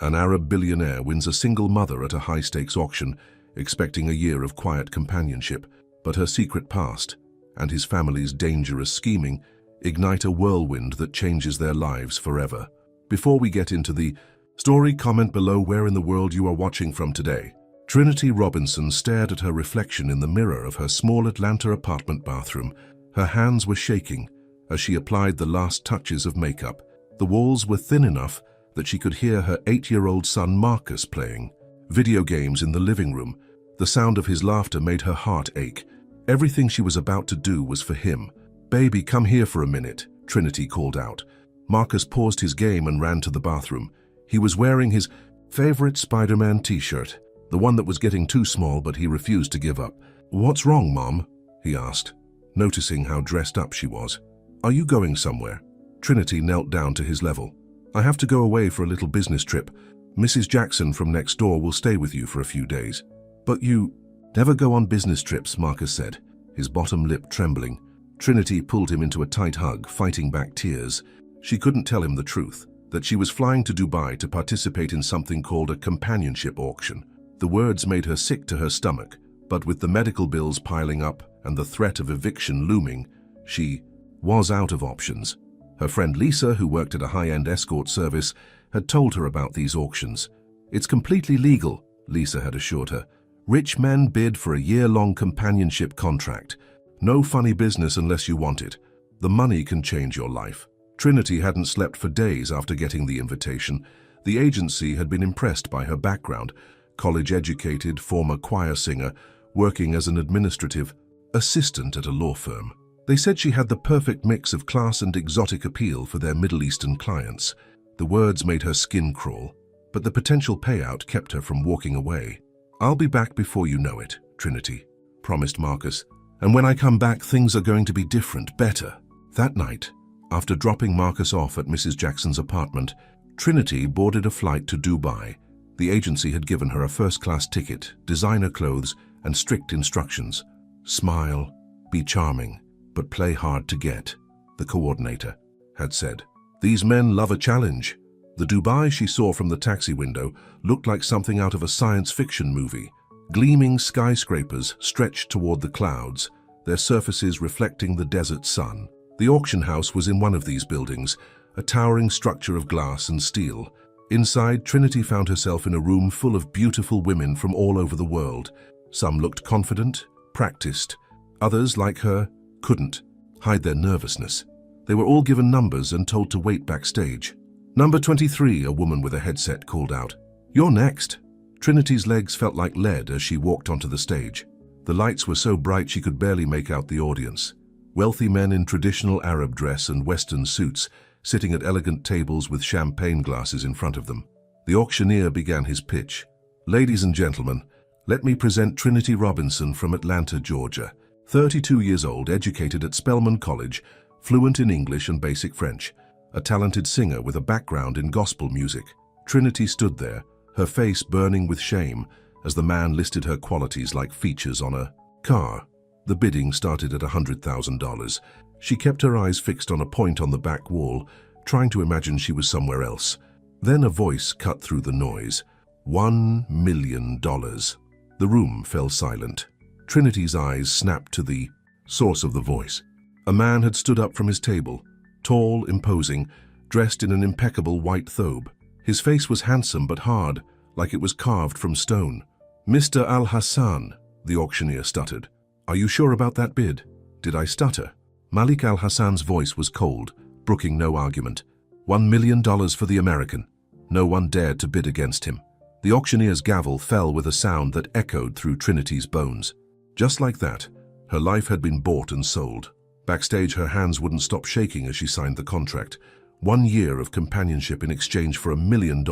An Arab billionaire wins a single mother at a high-stakes auction, expecting a year of quiet companionship, but her secret past and his family's dangerous scheming ignite a whirlwind that changes their lives forever. Before we get into the story, comment below where in the world you are watching from today. Trinity Robinson stared at her reflection in the mirror of her small Atlanta apartment bathroom. Her hands were shaking as she applied the last touches of makeup. The walls were thin enough that she could hear her 8-year-old son Marcus playing video games in the living room. The sound of his laughter made her heart ache. Everything she was about to do was for him. "Baby, come here for a minute," Trinity called out. Marcus paused his game and ran to the bathroom. He was wearing his favorite Spider-Man t-shirt, the one that was getting too small, but he refused to give up. "What's wrong, Mom?" he asked, noticing how dressed up she was. "Are you going somewhere?" Trinity knelt down to his level. "I have to go away for a little business trip. Mrs. Jackson from next door will stay with you for a few days." "But you never go on business trips," Marcus said, his bottom lip trembling. Trinity pulled him into a tight hug, fighting back tears. She couldn't tell him the truth, that she was flying to Dubai to participate in something called a companionship auction. The words made her sick to her stomach, but with the medical bills piling up and the threat of eviction looming, she was out of options. Her friend Lisa, who worked at a high-end escort service, had told her about these auctions. "It's completely legal," Lisa had assured her. "Rich men bid for a year-long companionship contract. No funny business unless you want it. The money can change your life." Trinity hadn't slept for days after getting the invitation. The agency had been impressed by her background, college-educated, former choir singer, working as an administrative assistant at a law firm. They said she had the perfect mix of class and exotic appeal for their Middle Eastern clients. The words made her skin crawl, but the potential payout kept her from walking away. "I'll be back before you know it," Trinity promised Marcus. "And when I come back, things are going to be different, better." That night, after dropping Marcus off at Mrs. Jackson's apartment, Trinity boarded a flight to Dubai. The agency had given her a first-class ticket, designer clothes, and strict instructions. "Smile, be charming, but play hard to get," the coordinator had said. "These men love a challenge." The Dubai she saw from the taxi window looked like something out of a science fiction movie. Gleaming skyscrapers stretched toward the clouds, their surfaces reflecting the desert sun. The auction house was in one of these buildings, a towering structure of glass and steel. Inside, Trinity found herself in a room full of beautiful women from all over the world. Some looked confident, practiced. Others, like her, couldn't hide their nervousness. They were all given numbers and told to wait backstage. "Number 23, a woman with a headset called out. "You're next." Trinity's legs felt like lead as she walked onto the stage. The lights were so bright she could barely make out the audience. Wealthy men in traditional Arab dress and Western suits, sitting at elegant tables with champagne glasses in front of them. The auctioneer began his pitch. "Ladies and gentlemen, let me present Trinity Robinson from Atlanta, Georgia. 32 years old, educated at Spelman College, fluent in English and basic French, a talented singer with a background in gospel music." Trinity stood there, her face burning with shame, as the man listed her qualities like features on a car. The bidding started at $100,000. She kept her eyes fixed on a point on the back wall, trying to imagine she was somewhere else. Then a voice cut through the noise. $1 million. The room fell silent. Trinity's eyes snapped to the source of the voice. A man had stood up from his table, tall, imposing, dressed in an impeccable white thobe. His face was handsome but hard, like it was carved from stone. "Mr. Al-Hassan," the auctioneer stuttered. "Are you sure about that bid?" "Did I stutter?" Malik Al-Hassan's voice was cold, brooking no argument. $1 million for the American. No one dared to bid against him. The auctioneer's gavel fell with a sound that echoed through Trinity's bones. Just like that, her life had been bought and sold. Backstage, her hands wouldn't stop shaking as she signed the contract. 1 year of companionship in exchange for $1 million.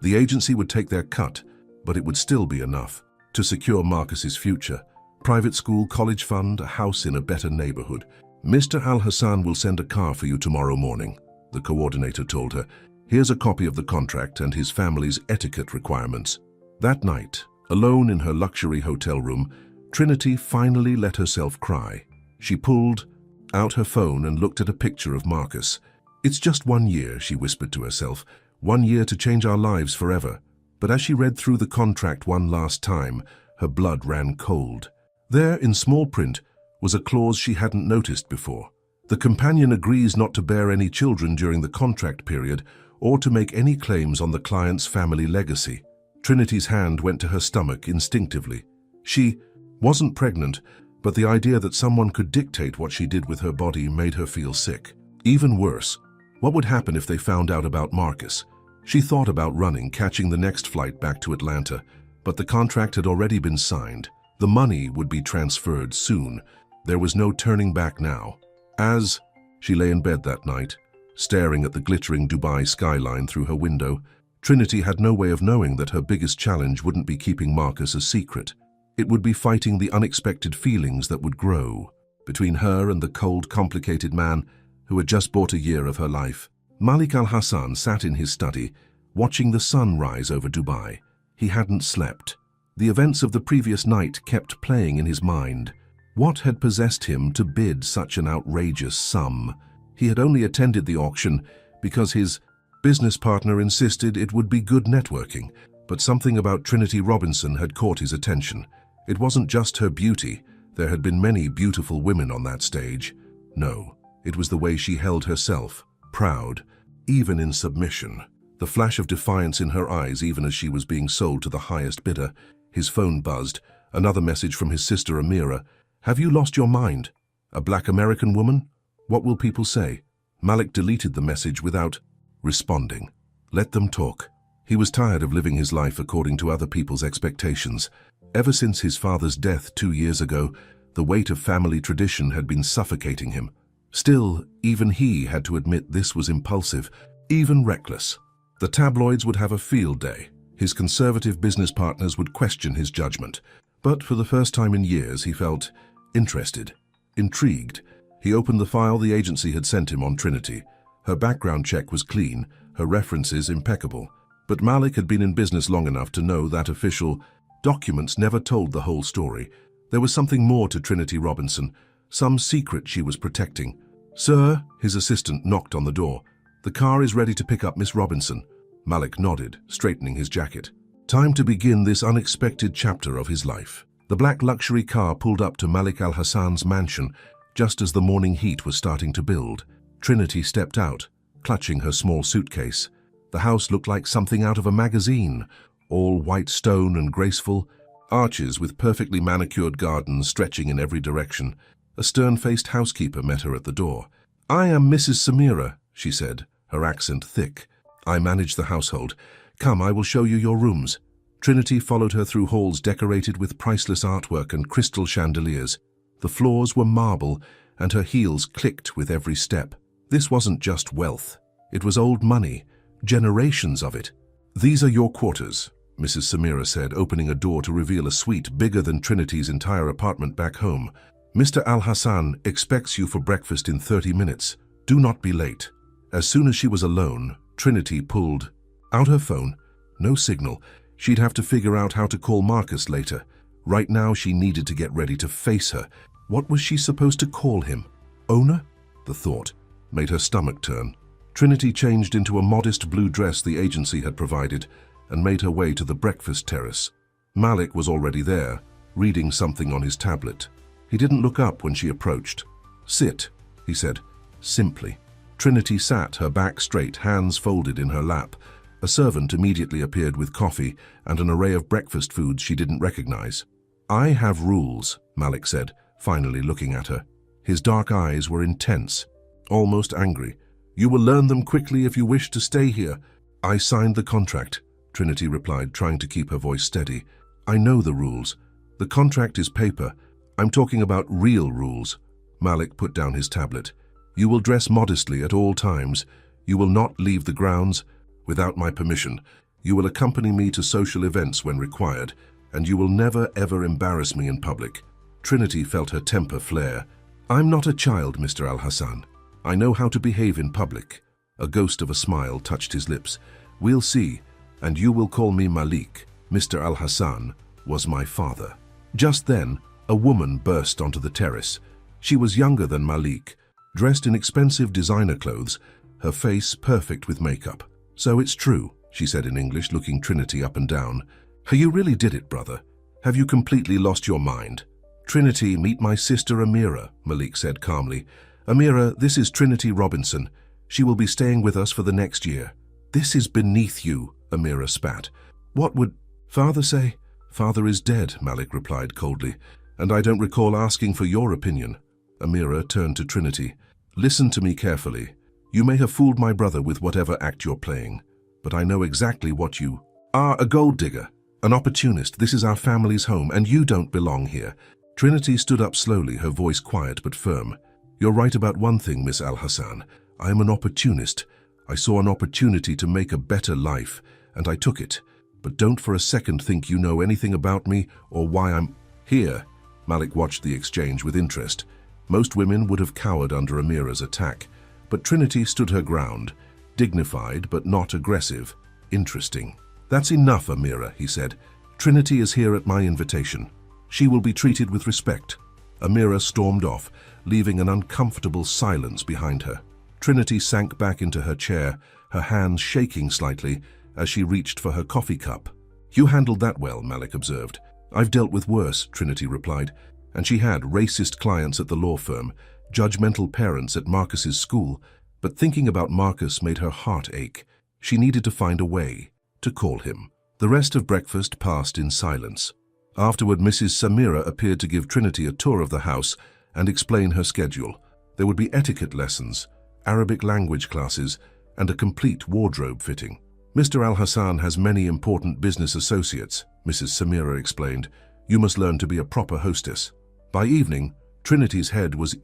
The agency would take their cut, but it would still be enough to secure Marcus's future. Private school, college fund, a house in a better neighborhood. "Mr. Al-Hassan will send a car for you tomorrow morning," the coordinator told her. "Here's a copy of the contract and his family's etiquette requirements." That night, alone in her luxury hotel room, Trinity finally let herself cry. She pulled out her phone and looked at a picture of Marcus. "It's just 1 year," she whispered to herself. 1 year to change our lives forever. But as she read through the contract one last time, her blood ran cold. There, in small print, was a clause she hadn't noticed before. The companion agrees not to bear any children during the contract period or to make any claims on the client's family legacy. Trinity's hand went to her stomach instinctively. She wasn't pregnant, but the idea that someone could dictate what she did with her body made her feel sick. Even worse, what would happen if they found out about Marcus? She thought about running, catching the next flight back to Atlanta, but the contract had already been signed. The money would be transferred soon. There was no turning back now. As she lay in bed that night, staring at the glittering Dubai skyline through her window, Trinity had no way of knowing that her biggest challenge wouldn't be keeping Marcus a secret. It would be fighting the unexpected feelings that would grow between her and the cold, complicated man who had just bought a year of her life. Malik Al-Hassan sat in his study, watching the sun rise over Dubai. He hadn't slept. The events of the previous night kept playing in his mind. What had possessed him to bid such an outrageous sum? He had only attended the auction because his business partner insisted it would be good networking, but something about Trinity Robinson had caught his attention. It wasn't just her beauty. There had been many beautiful women on that stage. No, it was the way she held herself, proud, even in submission. The flash of defiance in her eyes even as she was being sold to the highest bidder. His phone buzzed. Another message from his sister Amira. "Have you lost your mind? A black American woman? What will people say?" Malik deleted the message without responding. Let them talk. He was tired of living his life according to other people's expectations. Ever since his father's death 2 years ago, the weight of family tradition had been suffocating him. Still, even he had to admit this was impulsive, even reckless. The tabloids would have a field day. His conservative business partners would question his judgment. But for the first time in years, he felt interested, intrigued. He opened the file the agency had sent him on Trinity. Her background check was clean, her references impeccable. But Malik had been in business long enough to know that official documents never told the whole story. There was something more to Trinity Robinson, some secret she was protecting. "Sir," his assistant knocked on the door. "The car is ready to pick up Miss Robinson." Malik nodded, straightening his jacket. Time to begin this unexpected chapter of his life. The black luxury car pulled up to Malik Al-Hassan's mansion just as the morning heat was starting to build. Trinity stepped out, clutching her small suitcase. The house looked like something out of a magazine, all white stone and graceful, arches with perfectly manicured gardens stretching in every direction. A stern-faced housekeeper met her at the door. "I am Mrs. Samira," she said, her accent thick. "I manage the household. Come, I will show you your rooms." Trinity followed her through halls decorated with priceless artwork and crystal chandeliers. The floors were marble, and her heels clicked with every step. This wasn't just wealth. It was old money, generations of it. "These are your quarters," Mrs. Samira said, opening a door to reveal a suite bigger than Trinity's entire apartment back home. "Mr. Al-Hassan expects you for breakfast in 30 minutes. Do not be late." As soon as she was alone, Trinity pulled out her phone. No signal. She'd have to figure out how to call Marcus later. Right now, she needed to get ready to face her. What was she supposed to call him? Owner? The thought made her stomach turn. Trinity changed into a modest blue dress the agency had provided and made her way to the breakfast terrace. Malik was already there, reading something on his tablet. He didn't look up when she approached. "Sit," he said, simply. Trinity sat, her back straight, hands folded in her lap. A servant immediately appeared with coffee and an array of breakfast foods she didn't recognize. "I have rules," Malik said, finally looking at her. His dark eyes were intense, almost angry. "You will learn them quickly if you wish to stay here." "I signed the contract," Trinity replied, trying to keep her voice steady. "I know the rules. The contract is paper. I'm talking about real rules." Malik put down his tablet. "You will dress modestly at all times. You will not leave the grounds without my permission. You will accompany me to social events when required, and you will never ever embarrass me in public." Trinity felt her temper flare. "I'm not a child, Mr. Al-Hassan. I know how to behave in public." A ghost of a smile touched his lips. "We'll see, and you will call me Malik. Mr. Al-Hassan was my father." Just then, a woman burst onto the terrace. She was younger than Malik, dressed in expensive designer clothes, her face perfect with makeup. "So it's true," she said in English, looking Trinity up and down. "You really did it, brother. Have you completely lost your mind?" "Trinity, meet my sister Amira," Malik said calmly. "Amira, this is Trinity Robinson. She will be staying with us for the next year." "This is beneath you," Amira spat. "What would father say?" "Father is dead," Malik replied coldly, "and I don't recall asking for your opinion." Amira turned to Trinity. "Listen to me carefully. You may have fooled my brother with whatever act you're playing, but I know exactly what you are: a gold digger, an opportunist. This is our family's home, and you don't belong here." Trinity stood up slowly, her voice quiet but firm. "You're right about one thing, Miss Al-Hassan. I am an opportunist. I saw an opportunity to make a better life, and I took it. But don't for a second think you know anything about me or why I'm here." Malik watched the exchange with interest. Most women would have cowered under Amira's attack, but Trinity stood her ground, dignified but not aggressive. "Interesting." "That's enough, Amira," he said. "Trinity is here at my invitation. She will be treated with respect." Amira stormed off, leaving an uncomfortable silence behind her. Trinity sank back into her chair, her hands shaking slightly as she reached for her coffee cup. "You handled that well," Malik observed. "I've dealt with worse," Trinity replied, and she had racist clients at the law firm, judgmental parents at Marcus's school, but thinking about Marcus made her heart ache. She needed to find a way to call him. The rest of breakfast passed in silence. Afterward, Mrs. Samira appeared to give Trinity a tour of the house and explain her schedule. There would be etiquette lessons, Arabic language classes, and a complete wardrobe fitting. "Mr. Al-Hassan has many important business associates," Mrs. Samira explained. "You must learn to be a proper hostess." By evening, Trinity's head was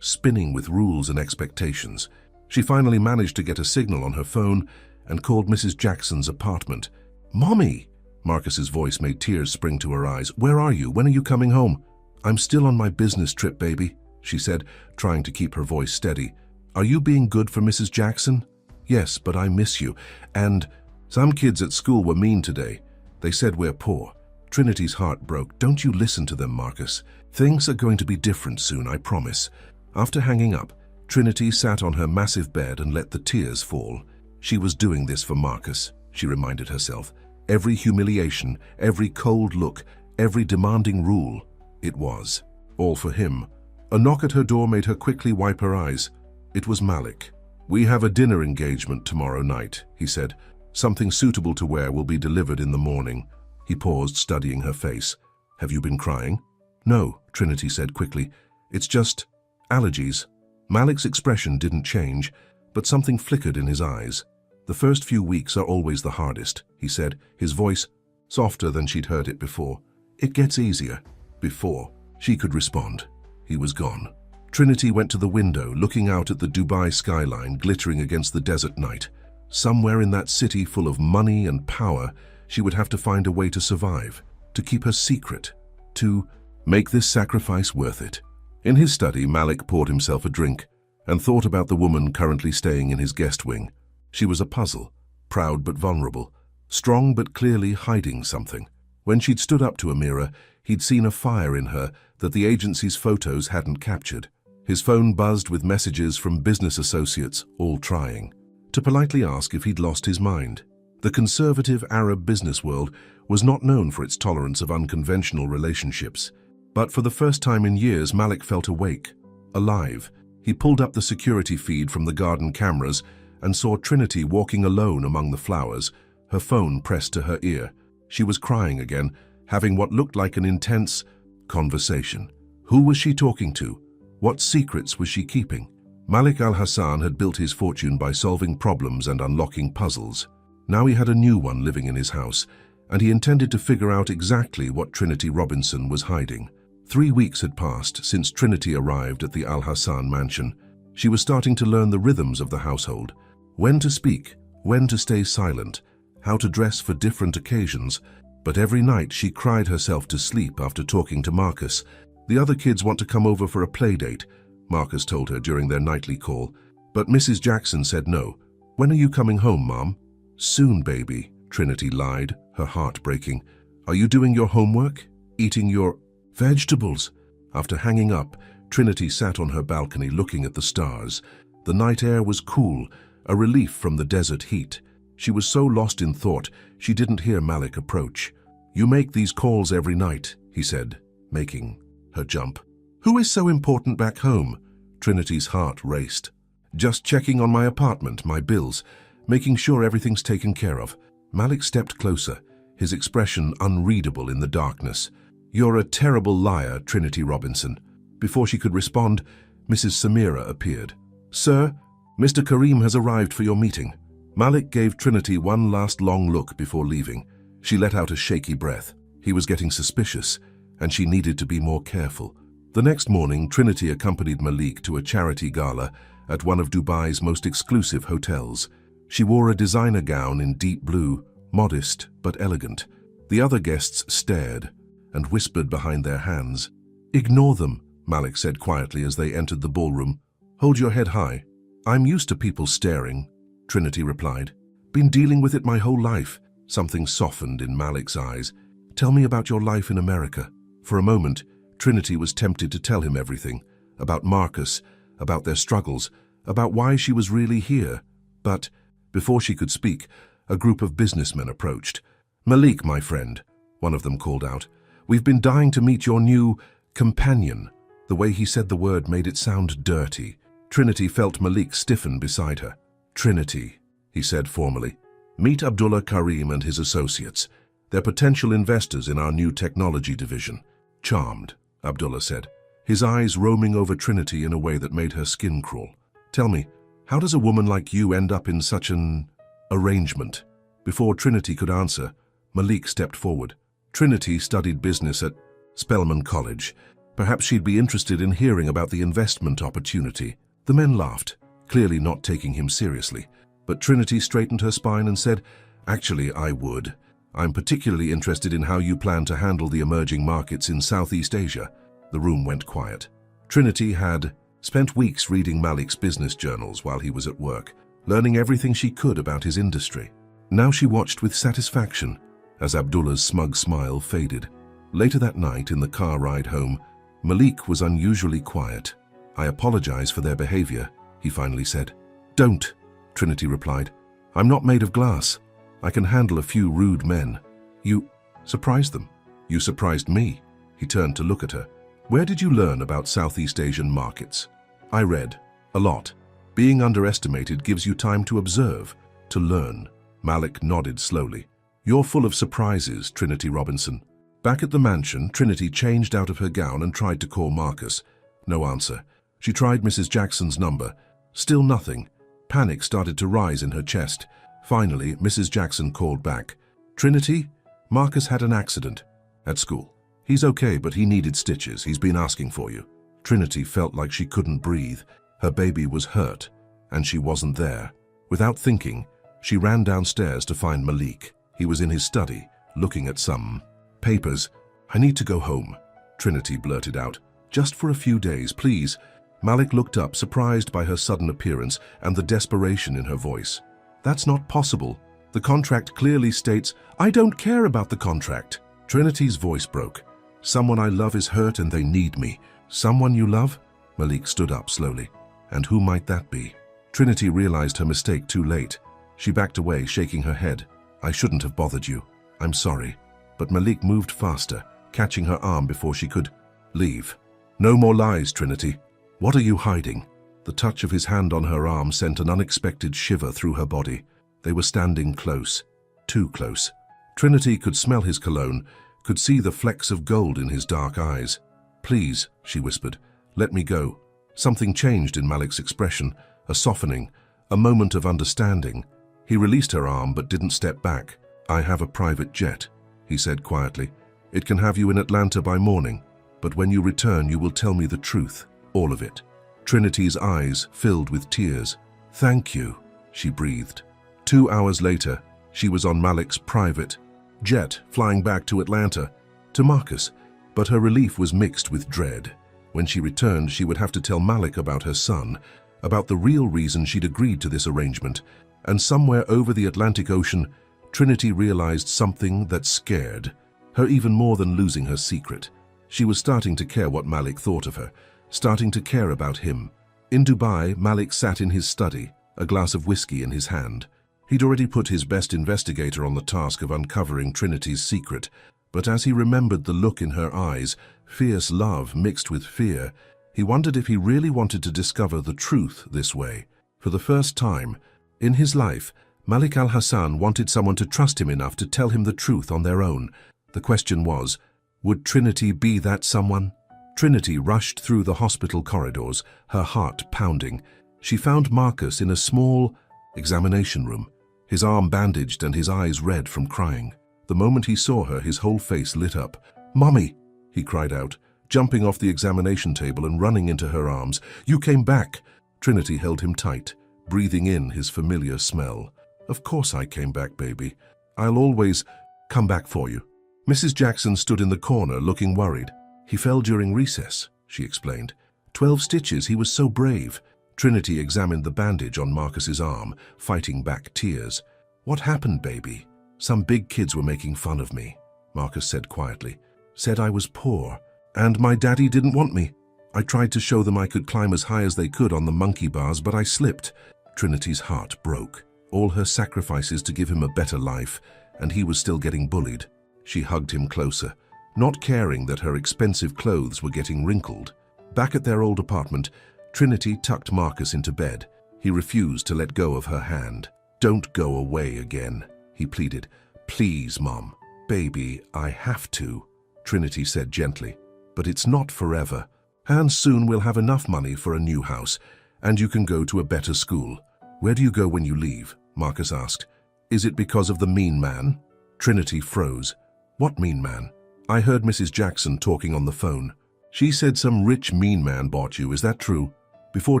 spinning with rules and expectations. She finally managed to get a signal on her phone and called Mrs. Jackson's apartment. "Mommy!" Marcus's voice made tears spring to her eyes. "Where are you? When are you coming home?" "I'm still on my business trip, baby," she said, trying to keep her voice steady. "Are you being good for Mrs. Jackson?" "Yes, but I miss you. And some kids at school were mean today. They said we're poor." Trinity's heart broke. "Don't you listen to them, Marcus. Things are going to be different soon, I promise." After hanging up, Trinity sat on her massive bed and let the tears fall. She was doing this for Marcus, she reminded herself. Every humiliation, every cold look, every demanding rule, it was all for him. A knock at her door made her quickly wipe her eyes. It was Malik. "We have a dinner engagement tomorrow night," he said. "Something suitable to wear will be delivered in the morning." He paused, studying her face. "Have you been crying?" "No," Trinity said quickly. "It's just allergies." Malik's expression didn't change, but something flickered in his eyes. "The first few weeks are always the hardest," he said, his voice softer than she'd heard it before. "It gets easier." Before she could respond, he was gone. Trinity went to the window, looking out at the Dubai skyline glittering against the desert night. Somewhere in that city full of money and power, she would have to find a way to survive, to keep her secret, to make this sacrifice worth it. In his study, Malik poured himself a drink and thought about the woman currently staying in his guest wing. She was a puzzle, proud but vulnerable, strong but clearly hiding something. When she'd stood up to Amira, he'd seen a fire in her that the agency's photos hadn't captured. His phone buzzed with messages from business associates, all trying to politely ask if he'd lost his mind. The conservative Arab business world was not known for its tolerance of unconventional relationships. But for the first time in years, Malik felt awake, alive. He pulled up the security feed from the garden cameras and saw Trinity walking alone among the flowers, her phone pressed to her ear. She was crying again, having what looked like an intense conversation. Who was she talking to? What secrets was she keeping? Malik Al-Hassan had built his fortune by solving problems and unlocking puzzles. Now he had a new one living in his house, and he intended to figure out exactly what Trinity Robinson was hiding. 3 weeks had passed since Trinity arrived at the Al-Hassan mansion. She was starting to learn the rhythms of the household. When to speak, when to stay silent, how to dress for different occasions. But every night she cried herself to sleep after talking to Marcus. "The other kids want to come over for a play date," Marcus told her during their nightly call. But Mrs. Jackson said no. "When are you coming home, Mom?" "Soon, baby," Trinity lied, her heart breaking. "Are you doing your homework? Eating your vegetables?" After hanging up, Trinity sat on her balcony looking at the stars. The night air was cool, a relief from the desert heat. She was so lost in thought, she didn't hear Malik approach. "You make these calls every night," he said, making her jump. "Who is so important back home?" Trinity's heart raced. "Just checking on my apartment, my bills, making sure everything's taken care of." Malik stepped closer, his expression unreadable in the darkness. "You're a terrible liar, Trinity Robinson." Before she could respond, Mrs. Samira appeared. "Sir, Mr. Kareem has arrived for your meeting." Malik gave Trinity one last long look before leaving. She let out a shaky breath. He was getting suspicious, and she needed to be more careful. The next morning, Trinity accompanied Malik to a charity gala at one of Dubai's most exclusive hotels. She wore a designer gown in deep blue, modest but elegant. The other guests stared and whispered behind their hands. "Ignore them," Malik said quietly as they entered the ballroom. "Hold your head high." "I'm used to people staring," Trinity replied. "Been dealing with it my whole life." Something softened in Malik's eyes. "Tell me about your life in America." For a moment, Trinity was tempted to tell him everything, about Marcus, about their struggles, about why she was really here. But, before she could speak, a group of businessmen approached. "Malik, my friend," one of them called out, "we've been dying to meet your new companion." The way he said the word made it sound dirty. Trinity felt Malik stiffen beside her. "Trinity," he said formally, "meet Abdullah Kareem and his associates. They're potential investors in our new technology division." "Charmed," Abdullah said, his eyes roaming over Trinity in a way that made her skin crawl. "Tell me, how does a woman like you end up in such an arrangement?" Before Trinity could answer, Malik stepped forward. Trinity studied business at Spelman College. Perhaps she'd be interested in hearing about the investment opportunity. The men laughed, clearly not taking him seriously. But Trinity straightened her spine and said, "Actually, I would. I'm particularly interested in how you plan to handle the emerging markets in Southeast Asia." The room went quiet. Trinity had spent weeks reading Malik's business journals while he was at work, learning everything she could about his industry. Now she watched with satisfaction as Abdullah's smug smile faded. Later that night, in the car ride home, Malik was unusually quiet. "I apologize for their behavior," he finally said. "Don't," Trinity replied. "I'm not made of glass. I can handle a few rude men." "You surprised them." "You surprised me." He turned to look at her. "Where did you learn about Southeast Asian markets?" "I read. A lot. Being underestimated gives you time to observe, to learn." Malik nodded slowly. "You're full of surprises, Trinity Robinson." Back at the mansion, Trinity changed out of her gown and tried to call Marcus. No answer. She tried Mrs. Jackson's number. Still nothing. Panic started to rise in her chest. Finally, Mrs. Jackson called back. "Trinity, Marcus had an accident at school. He's okay, but he needed stitches. He's been asking for you." Trinity felt like she couldn't breathe. Her baby was hurt, and she wasn't there. Without thinking, she ran downstairs to find Malik. He was in his study, looking at some papers. "I need to go home," Trinity blurted out. "Just for a few days, please." Malik looked up, surprised by her sudden appearance and the desperation in her voice. "That's not possible. The contract clearly states—" "I don't care about the contract." Trinity's voice broke. "Someone I love is hurt and they need me." "Someone you love?" Malik stood up slowly. "And who might that be?" Trinity realized her mistake too late. She backed away, shaking her head. "I shouldn't have bothered you. I'm sorry." But Malik moved faster, catching her arm before she could leave. "No more lies, Trinity. What are you hiding?" The touch of his hand on her arm sent an unexpected shiver through her body. They were standing close, too close. Trinity could smell his cologne, could see the flecks of gold in his dark eyes. "Please," she whispered, "let me go." Something changed in Malik's expression, a softening, a moment of understanding. He released her arm but didn't step back. "I have a private jet," he said quietly. "It can have you in Atlanta by morning, but when you return you will tell me the truth, all of it." Trinity's eyes filled with tears. "Thank you," she breathed. 2 hours later, she was on Malik's private jet, flying back to Atlanta, to Marcus. But her relief was mixed with dread. When she returned, she would have to tell Malik about her son, about the real reason she'd agreed to this arrangement. And somewhere over the Atlantic Ocean, Trinity realized something that scared her even more than losing her secret. She was starting to care what Malik thought of her, starting to care about him. In Dubai, Malik sat in his study, a glass of whiskey in his hand. He'd already put his best investigator on the task of uncovering Trinity's secret, but as he remembered the look in her eyes, fierce love mixed with fear, he wondered if he really wanted to discover the truth this way. For the first time in his life, Malik al-Hassan wanted someone to trust him enough to tell him the truth on their own. The question was, would Trinity be that someone? Trinity rushed through the hospital corridors, her heart pounding. She found Marcus in a small examination room, his arm bandaged and his eyes red from crying. The moment he saw her, his whole face lit up. "Mommy!" he cried out, jumping off the examination table and running into her arms. "You came back!" Trinity held him tight, breathing in his familiar smell. "Of course I came back, baby. I'll always come back for you." Mrs. Jackson stood in the corner, looking worried. "He fell during recess," she explained. 12 stitches, he was so brave." Trinity examined the bandage on Marcus's arm, fighting back tears. "What happened, baby?" "Some big kids were making fun of me," Marcus said quietly. "Said I was poor, and my daddy didn't want me. I tried to show them I could climb as high as they could on the monkey bars, but I slipped." Trinity's heart broke. All her sacrifices to give him a better life, and he was still getting bullied. She hugged him closer, not caring that her expensive clothes were getting wrinkled. Back at their old apartment, Trinity tucked Marcus into bed. He refused to let go of her hand. "Don't go away again," he pleaded. "Please, Mom." "Baby, I have to," Trinity said gently. "But it's not forever. And soon we'll have enough money for a new house, and you can go to a better school." "Where do you go when you leave?" Marcus asked. "Is it because of the mean man?" Trinity froze. "What mean man?" "I heard Mrs. Jackson talking on the phone. She said some rich mean man bought you, is that true?" Before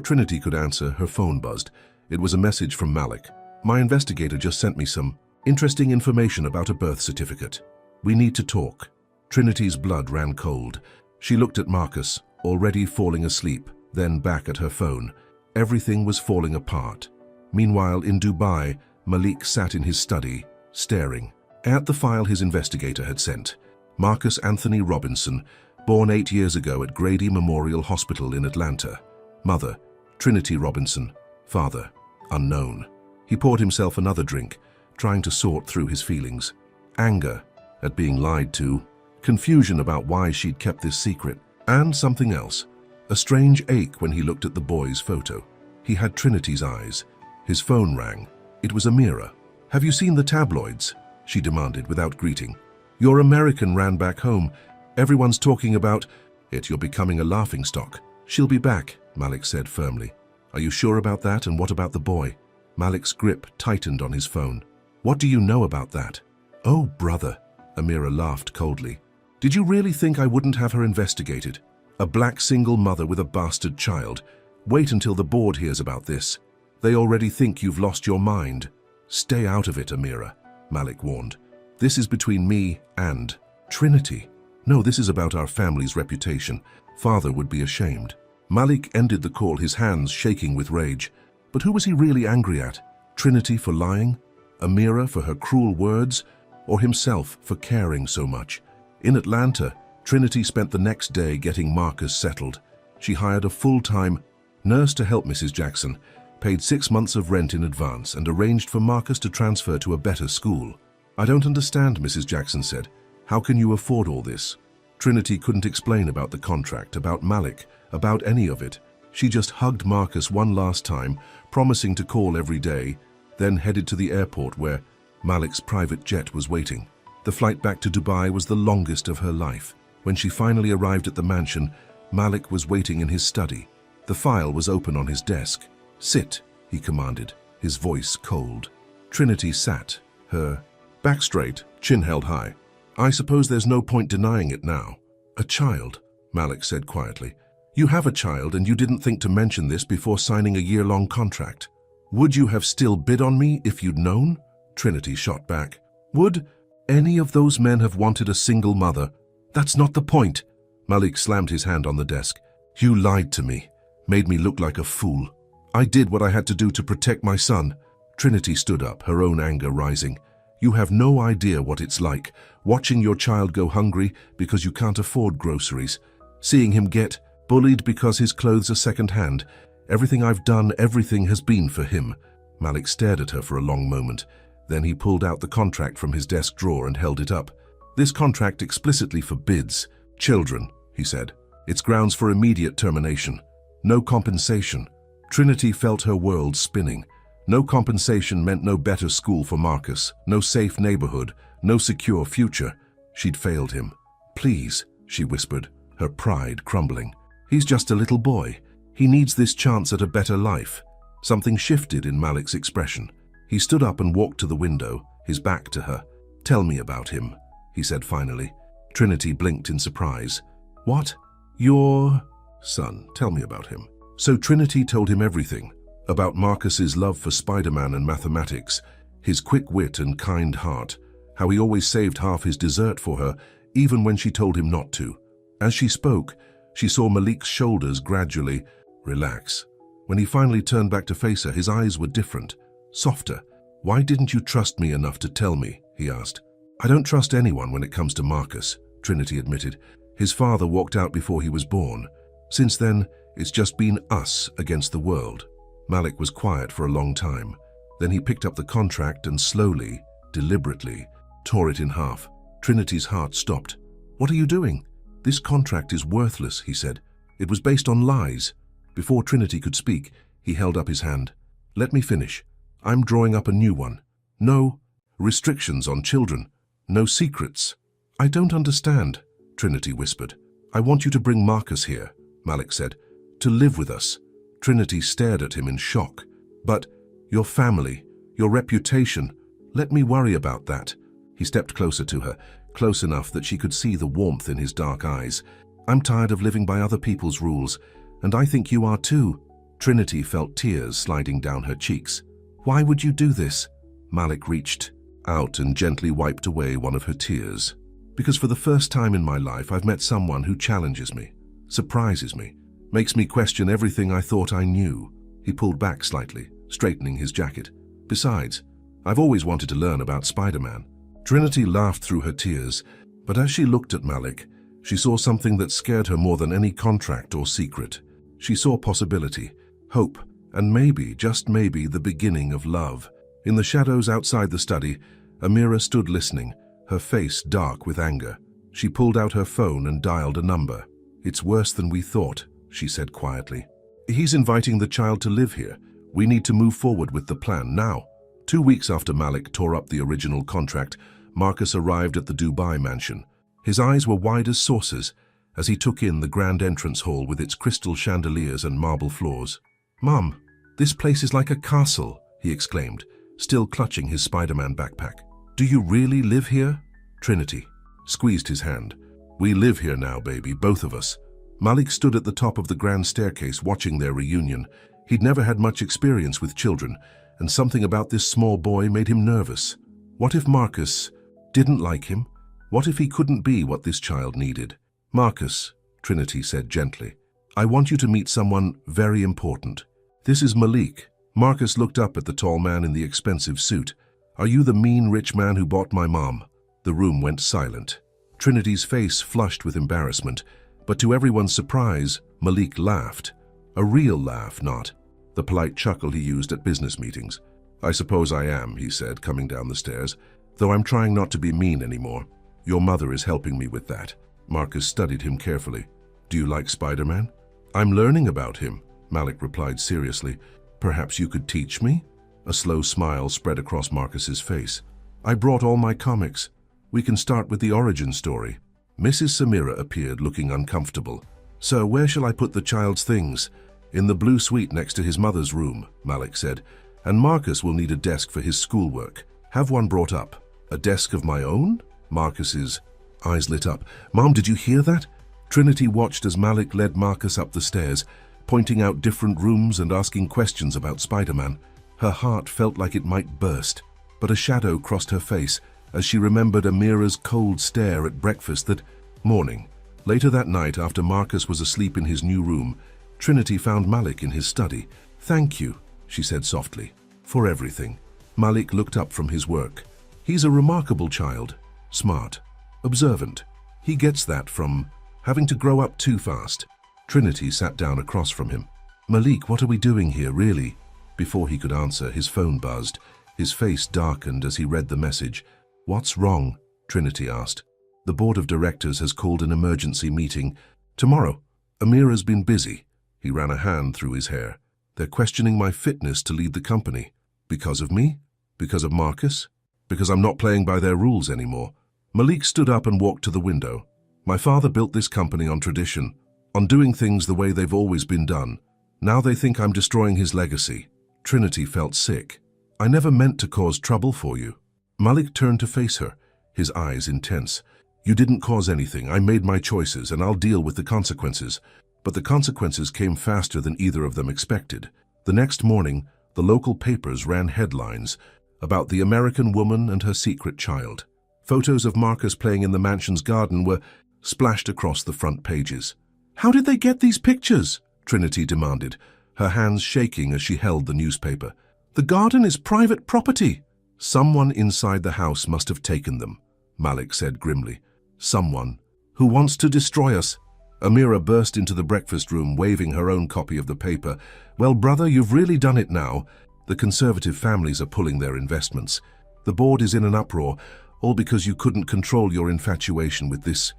Trinity could answer, her phone buzzed. It was a message from Malik. "My investigator just sent me some interesting information about a birth certificate. We need to talk." Trinity's blood ran cold. She looked at Marcus, already falling asleep, then back at her phone. Everything was falling apart. Meanwhile, in Dubai, Malik sat in his study, staring at the file his investigator had sent. Marcus Anthony Robinson, born 8 years ago at Grady Memorial Hospital in Atlanta. Mother, Trinity Robinson. Father, unknown. He poured himself another drink, trying to sort through his feelings. Anger at being lied to, confusion about why she'd kept this secret, and something else. A strange ache when he looked at the boy's photo. He had Trinity's eyes. His phone rang. It was Amira. "Have you seen the tabloids?" she demanded without greeting. "Your American ran back home. Everyone's talking about it. You're becoming a laughingstock." "She'll be back," Malik said firmly. "Are you sure about that, and what about the boy?" Malik's grip tightened on his phone. "What do you know about that?" "Oh, brother," Amira laughed coldly. "Did you really think I wouldn't have her investigated? A black single mother with a bastard child. Wait until the board hears about this. They already think you've lost your mind." "Stay out of it, Amira," Malik warned. "This is between me and Trinity. No, this is about our family's reputation. Father would be ashamed." Malik ended the call, his hands shaking with rage. But who was he really angry at? Trinity for lying? Amira for her cruel words? Or himself for caring so much? In Atlanta, Trinity spent the next day getting Marcus settled. She hired a full-time nurse to help Mrs. Jackson, paid 6 months of rent in advance, and arranged for Marcus to transfer to a better school. "I don't understand," Mrs. Jackson said. "How can you afford all this?" Trinity couldn't explain about the contract, about Malik, about any of it. She just hugged Marcus one last time, promising to call every day, then headed to the airport where Malik's private jet was waiting. The flight back to Dubai was the longest of her life. When she finally arrived at the mansion, Malik was waiting in his study. The file was open on his desk. "Sit," he commanded, his voice cold. Trinity sat, her back straight, chin held high. "I suppose there's no point denying it now." "A child," Malik said quietly. "You have a child, and you didn't think to mention this before signing a year-long contract. Would you have still bid on me if you'd known?" Trinity shot back. "Would any of those men have wanted a single mother?" "That's not the point." Malik slammed his hand on the desk. "You lied to me, made me look like a fool. I did what I had to do to protect my son." Trinity stood up, her own anger rising. "You have no idea what it's like, watching your child go hungry because you can't afford groceries, seeing him get bullied because his clothes are second-hand. Everything I've done, everything has been for him." Malik stared at her for a long moment. Then he pulled out the contract from his desk drawer and held it up. "This contract explicitly forbids children," he said. "It's grounds for immediate termination. No compensation." Trinity felt her world spinning. No compensation meant no better school for Marcus, no safe neighborhood, no secure future. She'd failed him. "Please," she whispered, her pride crumbling. "He's just a little boy. He needs this chance at a better life." Something shifted in Malik's expression. He stood up and walked to the window, his back to her. "Tell me about him," he said finally. Trinity blinked in surprise. "What? Your son? Tell me about him." So Trinity told him everything. About Marcus's love for Spider-Man and mathematics, his quick wit and kind heart, how he always saved half his dessert for her, even when she told him not to. As she spoke, she saw Malik's shoulders gradually relax. When he finally turned back to face her, his eyes were different, softer. "Why didn't you trust me enough to tell me?" he asked. "I don't trust anyone when it comes to Marcus," Trinity admitted. "His father walked out before he was born. Since then, it's just been us against the world." Malik was quiet for a long time. Then he picked up the contract and slowly, deliberately, tore it in half. Trinity's heart stopped. "What are you doing?" "This contract is worthless," he said. "It was based on lies." Before Trinity could speak, he held up his hand. "Let me finish. I'm drawing up a new one. No restrictions on children. No secrets." "I don't understand," Trinity whispered. "I want you to bring Marcus here," Malik said, "to live with us." Trinity stared at him in shock. "But your family, your reputation, let me worry about that." He stepped closer to her, close enough that she could see the warmth in his dark eyes. "I'm tired of living by other people's rules, and I think you are too." Trinity felt tears sliding down her cheeks. "Why would you do this?" Malik reached out and gently wiped away one of her tears. "Because for the first time in my life, I've met someone who challenges me, surprises me, makes me question everything I thought I knew." He pulled back slightly, straightening his jacket. "Besides, I've always wanted to learn about Spider-Man." Trinity laughed through her tears, but as she looked at Malik, she saw something that scared her more than any contract or secret. She saw possibility, hope, and maybe, just maybe, the beginning of love. In the shadows outside the study, Amira stood listening, her face dark with anger. She pulled out her phone and dialed a number. "It's worse than we thought," she said quietly. "He's inviting the child to live here. We need to move forward with the plan now." 2 weeks after Malik tore up the original contract, Marcus arrived at the Dubai mansion. His eyes were wide as saucers as he took in the grand entrance hall with its crystal chandeliers and marble floors. "Mom, this place is like a castle," he exclaimed, still clutching his Spider-Man backpack. "Do you really live here?" Trinity squeezed his hand. "We live here now, baby, both of us." Malik stood at the top of the grand staircase watching their reunion. He'd never had much experience with children, and something about this small boy made him nervous. What if Marcus didn't like him? What if he couldn't be what this child needed? "Marcus," Trinity said gently, "I want you to meet someone very important. This is Malik." Marcus looked up at the tall man in the expensive suit. "Are you the mean rich man who bought my mom?" The room went silent. Trinity's face flushed with embarrassment, but to everyone's surprise, Malik laughed. A real laugh, not the polite chuckle he used at business meetings. "I suppose I am," he said, coming down the stairs, "though I'm trying not to be mean anymore. Your mother is helping me with that." Marcus studied him carefully. "Do you like Spider-Man?" "I'm learning about him," Malik replied seriously. "Perhaps you could teach me?" A slow smile spread across Marcus's face. "I brought all my comics. We can start with the origin story." Mrs. Samira appeared, looking uncomfortable. "Sir, where shall I put the child's things?" "In the blue suite next to his mother's room," Malik said. "And Marcus will need a desk for his schoolwork. Have one brought up." "A desk of my own?" Marcus's eyes lit up. "Mom, did you hear that?" Trinity watched as Malik led Marcus up the stairs, pointing out different rooms and asking questions about Spider-Man. Her heart felt like it might burst, but a shadow crossed her face as she remembered Amira's cold stare at breakfast that morning. Later that night, after Marcus was asleep in his new room, Trinity found Malik in his study. "Thank you," she said softly, "for everything." Malik looked up from his work. "He's a remarkable child, smart, observant. He gets that from having to grow up too fast." Trinity sat down across from him. "Malik, what are we doing here, really?" Before he could answer, his phone buzzed. His face darkened as he read the message. "What's wrong?" Trinity asked. "The board of directors has called an emergency meeting. Tomorrow. Amira's been busy." He ran a hand through his hair. "They're questioning my fitness to lead the company. Because of me? Because of Marcus? Because I'm not playing by their rules anymore." Malik stood up and walked to the window. "My father built this company on tradition, on doing things the way they've always been done. Now they think I'm destroying his legacy." Trinity felt sick. "I never meant to cause trouble for you." Malik turned to face her, his eyes intense. "You didn't cause anything. I made my choices, and I'll deal with the consequences." But the consequences came faster than either of them expected. The next morning, the local papers ran headlines about the American woman and her secret child. Photos of Marcus playing in the mansion's garden were splashed across the front pages. "How did they get these pictures?" Trinity demanded, her hands shaking as she held the newspaper. "The garden is private property." "Someone inside the house must have taken them," Malik said grimly. "Someone who wants to destroy us." Amira burst into the breakfast room, waving her own copy of the paper. "Well, brother, you've really done it now. The conservative families are pulling their investments. The board is in an uproar, all because you couldn't control your infatuation with this.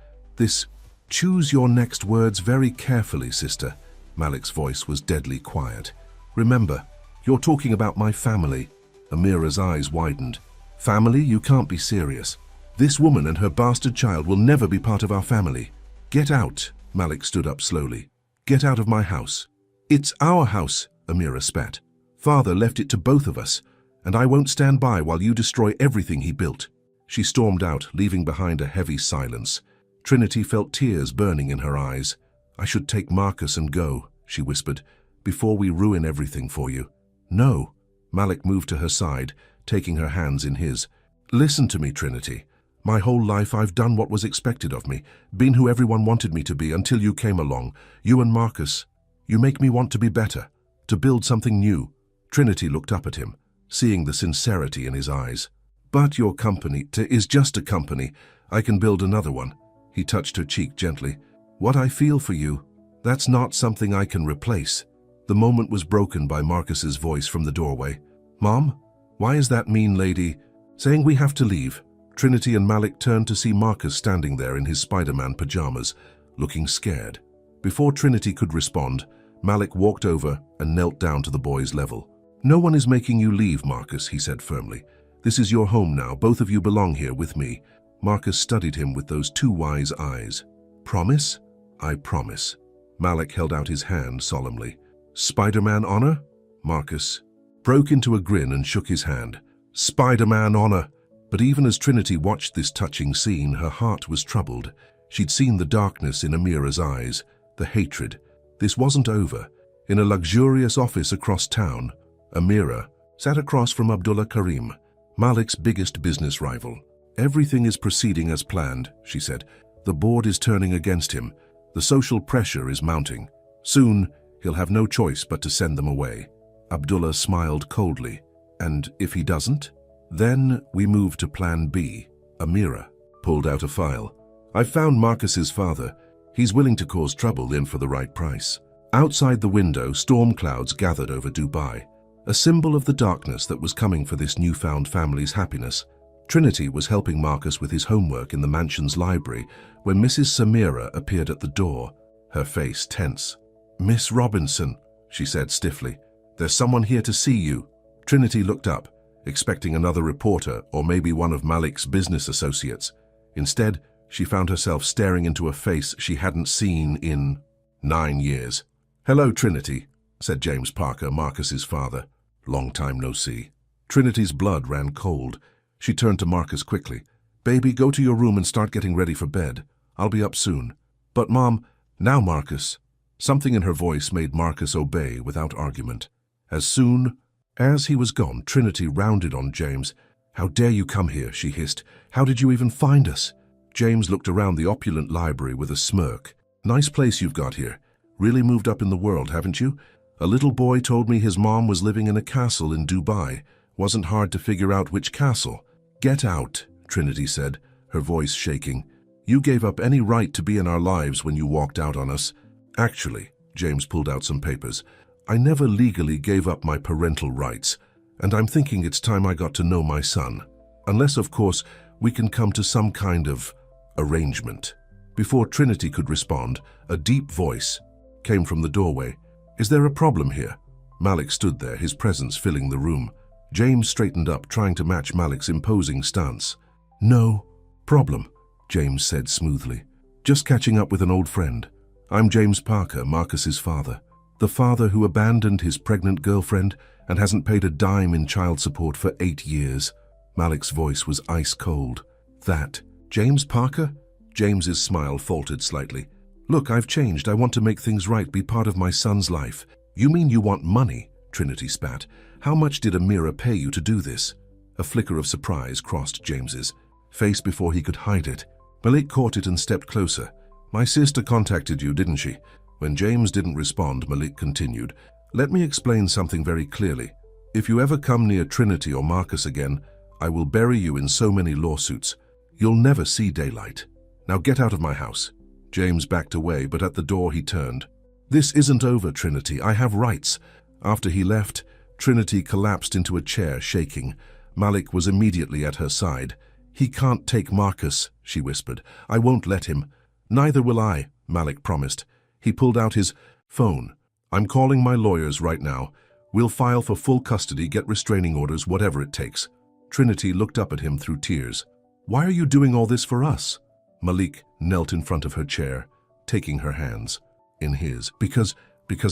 Choose your next words very carefully, sister." Malik's voice was deadly quiet. "Remember, you're talking about my family." Amira's eyes widened. "Family? You can't be serious. This woman and her bastard child will never be part of our family. Get out." Malik stood up slowly. "Get out of my house." "It's our house," Amira spat. "Father left it to both of us, and I won't stand by while you destroy everything he built." She stormed out, leaving behind a heavy silence. Trinity felt tears burning in her eyes. "I should take Marcus and go," she whispered, "before we ruin everything for you." "No." Malik moved to her side, taking her hands in his. "Listen to me, Trinity. My whole life I've done what was expected of me, been who everyone wanted me to be until you came along, you and Marcus. You make me want to be better, to build something new." Trinity looked up at him, seeing the sincerity in his eyes. "But your company is just a company. I can build another one." He touched her cheek gently. "What I feel for you, that's not something I can replace." The moment was broken by Marcus's voice from the doorway. "Mom, why is that mean lady saying we have to leave?" Trinity and Malik turned to see Marcus standing there in his Spider-Man pajamas, looking scared. Before Trinity could respond, Malik walked over and knelt down to the boy's level. "No one is making you leave, Marcus," he said firmly. "This is your home now. Both of you belong here with me." Marcus studied him with those two wise eyes. "Promise?" "I promise." Malik held out his hand solemnly. "Spider-Man honor?" Marcus broke into a grin and shook his hand. "Spider-Man honor." But even as Trinity watched this touching scene, her heart was troubled. She'd seen the darkness in Amira's eyes, the hatred. This wasn't over. In a luxurious office across town, Amira sat across from Abdullah Karim, Malik's biggest business rival. "Everything is proceeding as planned," she said. "The board is turning against him. The social pressure is mounting. Soon, he'll have no choice but to send them away." Abdullah smiled coldly. "And if he doesn't?" "Then we move to Plan B." Amira pulled out a file. "I've found Marcus's father. He's willing to cause trouble in for the right price." Outside the window, storm clouds gathered over Dubai, a symbol of the darkness that was coming for this newfound family's happiness. Trinity was helping Marcus with his homework in the mansion's library when Mrs. Samira appeared at the door, her face tense. "Miss Robinson," she said stiffly, "there's someone here to see you." Trinity looked up, expecting another reporter or maybe one of Malik's business associates. Instead, she found herself staring into a face she hadn't seen in 9 years. "Hello, Trinity," said James Parker, Marcus's father. "Long time no see." Trinity's blood ran cold. She turned to Marcus quickly. "Baby, go to your room and start getting ready for bed. I'll be up soon." "But Mom..." "Now, Marcus." Something in her voice made Marcus obey without argument. As soon as he was gone, Trinity rounded on James. "How dare you come here?" she hissed. "How did you even find us?" James looked around the opulent library with a smirk. "Nice place you've got here. Really moved up in the world, haven't you? A little boy told me his mom was living in a castle in Dubai. Wasn't hard to figure out which castle." "Get out," Trinity said, her voice shaking. "You gave up any right to be in our lives when you walked out on us." "Actually," James pulled out some papers, I never legally gave up my parental rights, and I'm thinking it's time I got to know my son. Unless, of course, we can come to some kind of arrangement." Before Trinity could respond, a deep voice came from the doorway. "Is there a problem here?" Malik stood there, his presence filling the room. James straightened up, trying to match Malik's imposing stance. "No problem," James said smoothly. "Just catching up with an old friend. I'm James Parker, Marcus's father. The father who abandoned his pregnant girlfriend and hasn't paid a dime in child support for 8 years. Malik's voice was ice cold. "That, James Parker?" James's smile faltered slightly. "Look, I've changed. I want to make things right, be part of my son's life." "You mean you want money?" Trinity spat. "How much did Amira pay you to do this?" A flicker of surprise crossed James's face before he could hide it. Malik caught it and stepped closer. "My sister contacted you, didn't she?" When James didn't respond, Malik continued, "Let me explain something very clearly. If you ever come near Trinity or Marcus again, I will bury you in so many lawsuits. You'll never see daylight. Now get out of my house." James backed away, but at the door he turned. "This isn't over, Trinity. I have rights." After he left, Trinity collapsed into a chair, shaking. Malik was immediately at her side. "He can't take Marcus," she whispered. "I won't let him." "Neither will I," Malik promised. He pulled out his phone. "I'm calling my lawyers right now. We'll file for full custody, get restraining orders, whatever it takes." Trinity looked up at him through tears. "Why are you doing all this for us?" Malik knelt in front of her chair, taking her hands in his. Because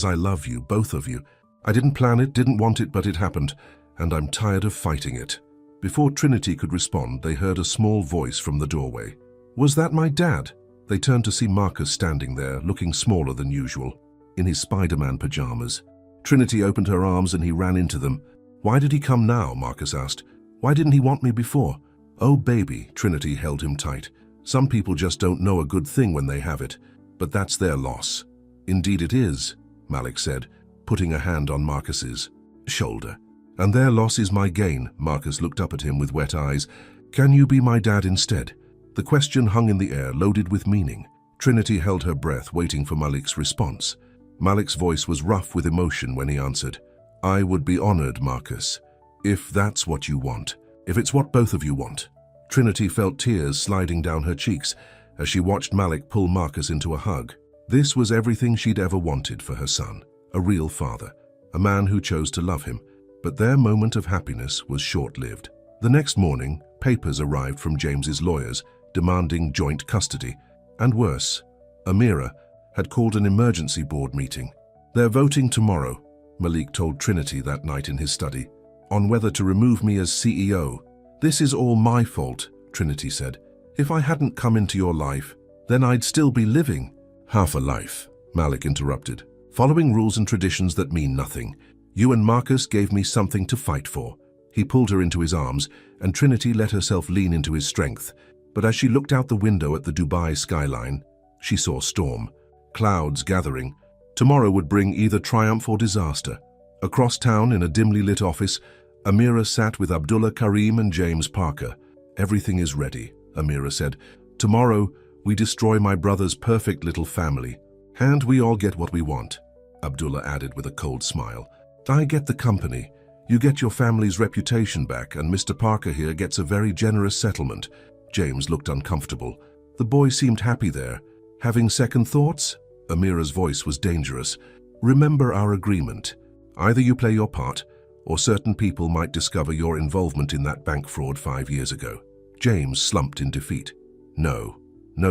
I love you, both of you. I didn't plan it, didn't want it, but it happened, and I'm tired of fighting it." Before Trinity could respond, they heard a small voice from the doorway. "Was that my dad?" They turned to see Marcus standing there, looking smaller than usual, in his Spider-Man pajamas. Trinity opened her arms and he ran into them. "Why did he come now?" Marcus asked. "Why didn't he want me before?" "Oh, baby," Trinity held him tight. "Some people just don't know a good thing when they have it, but that's their loss." "Indeed it is," Malik said, putting a hand on Marcus's shoulder. "And their loss is my gain." Marcus looked up at him with wet eyes. "Can you be my dad instead?" The question hung in the air, loaded with meaning. Trinity held her breath, waiting for Malik's response. Malik's voice was rough with emotion when he answered. "I would be honored, Marcus, if that's what you want, if it's what both of you want." Trinity felt tears sliding down her cheeks as she watched Malik pull Marcus into a hug. This was everything she'd ever wanted for her son, a real father, a man who chose to love him. But their moment of happiness was short-lived. The next morning, papers arrived from James's lawyers, demanding joint custody. And worse, Amira had called an emergency board meeting. "They're voting tomorrow," Malik told Trinity that night in his study, "on whether to remove me as CEO. "This is all my fault," Trinity said. "If I hadn't come into your life, then I'd still be living." "Half a life," Malik interrupted, "following rules and traditions that mean nothing. You and Marcus gave me something to fight for." He pulled her into his arms, and Trinity let herself lean into his strength. But as she looked out the window at the Dubai skyline, she saw storm, clouds gathering. Tomorrow would bring either triumph or disaster. Across town, in a dimly lit office, Amira sat with Abdullah Karim and James Parker. "Everything is ready," Amira said. "Tomorrow, we destroy my brother's perfect little family. And we all get what we want," Abdullah added with a cold smile. "I get the company. You get your family's reputation back, and Mr. Parker here gets a very generous settlement." James looked uncomfortable. The boy seemed happy there. "Having second thoughts?" Amira's voice was dangerous. "Remember our agreement. Either you play your part, or certain people might discover your involvement in that bank fraud 5 years ago." James slumped in defeat. No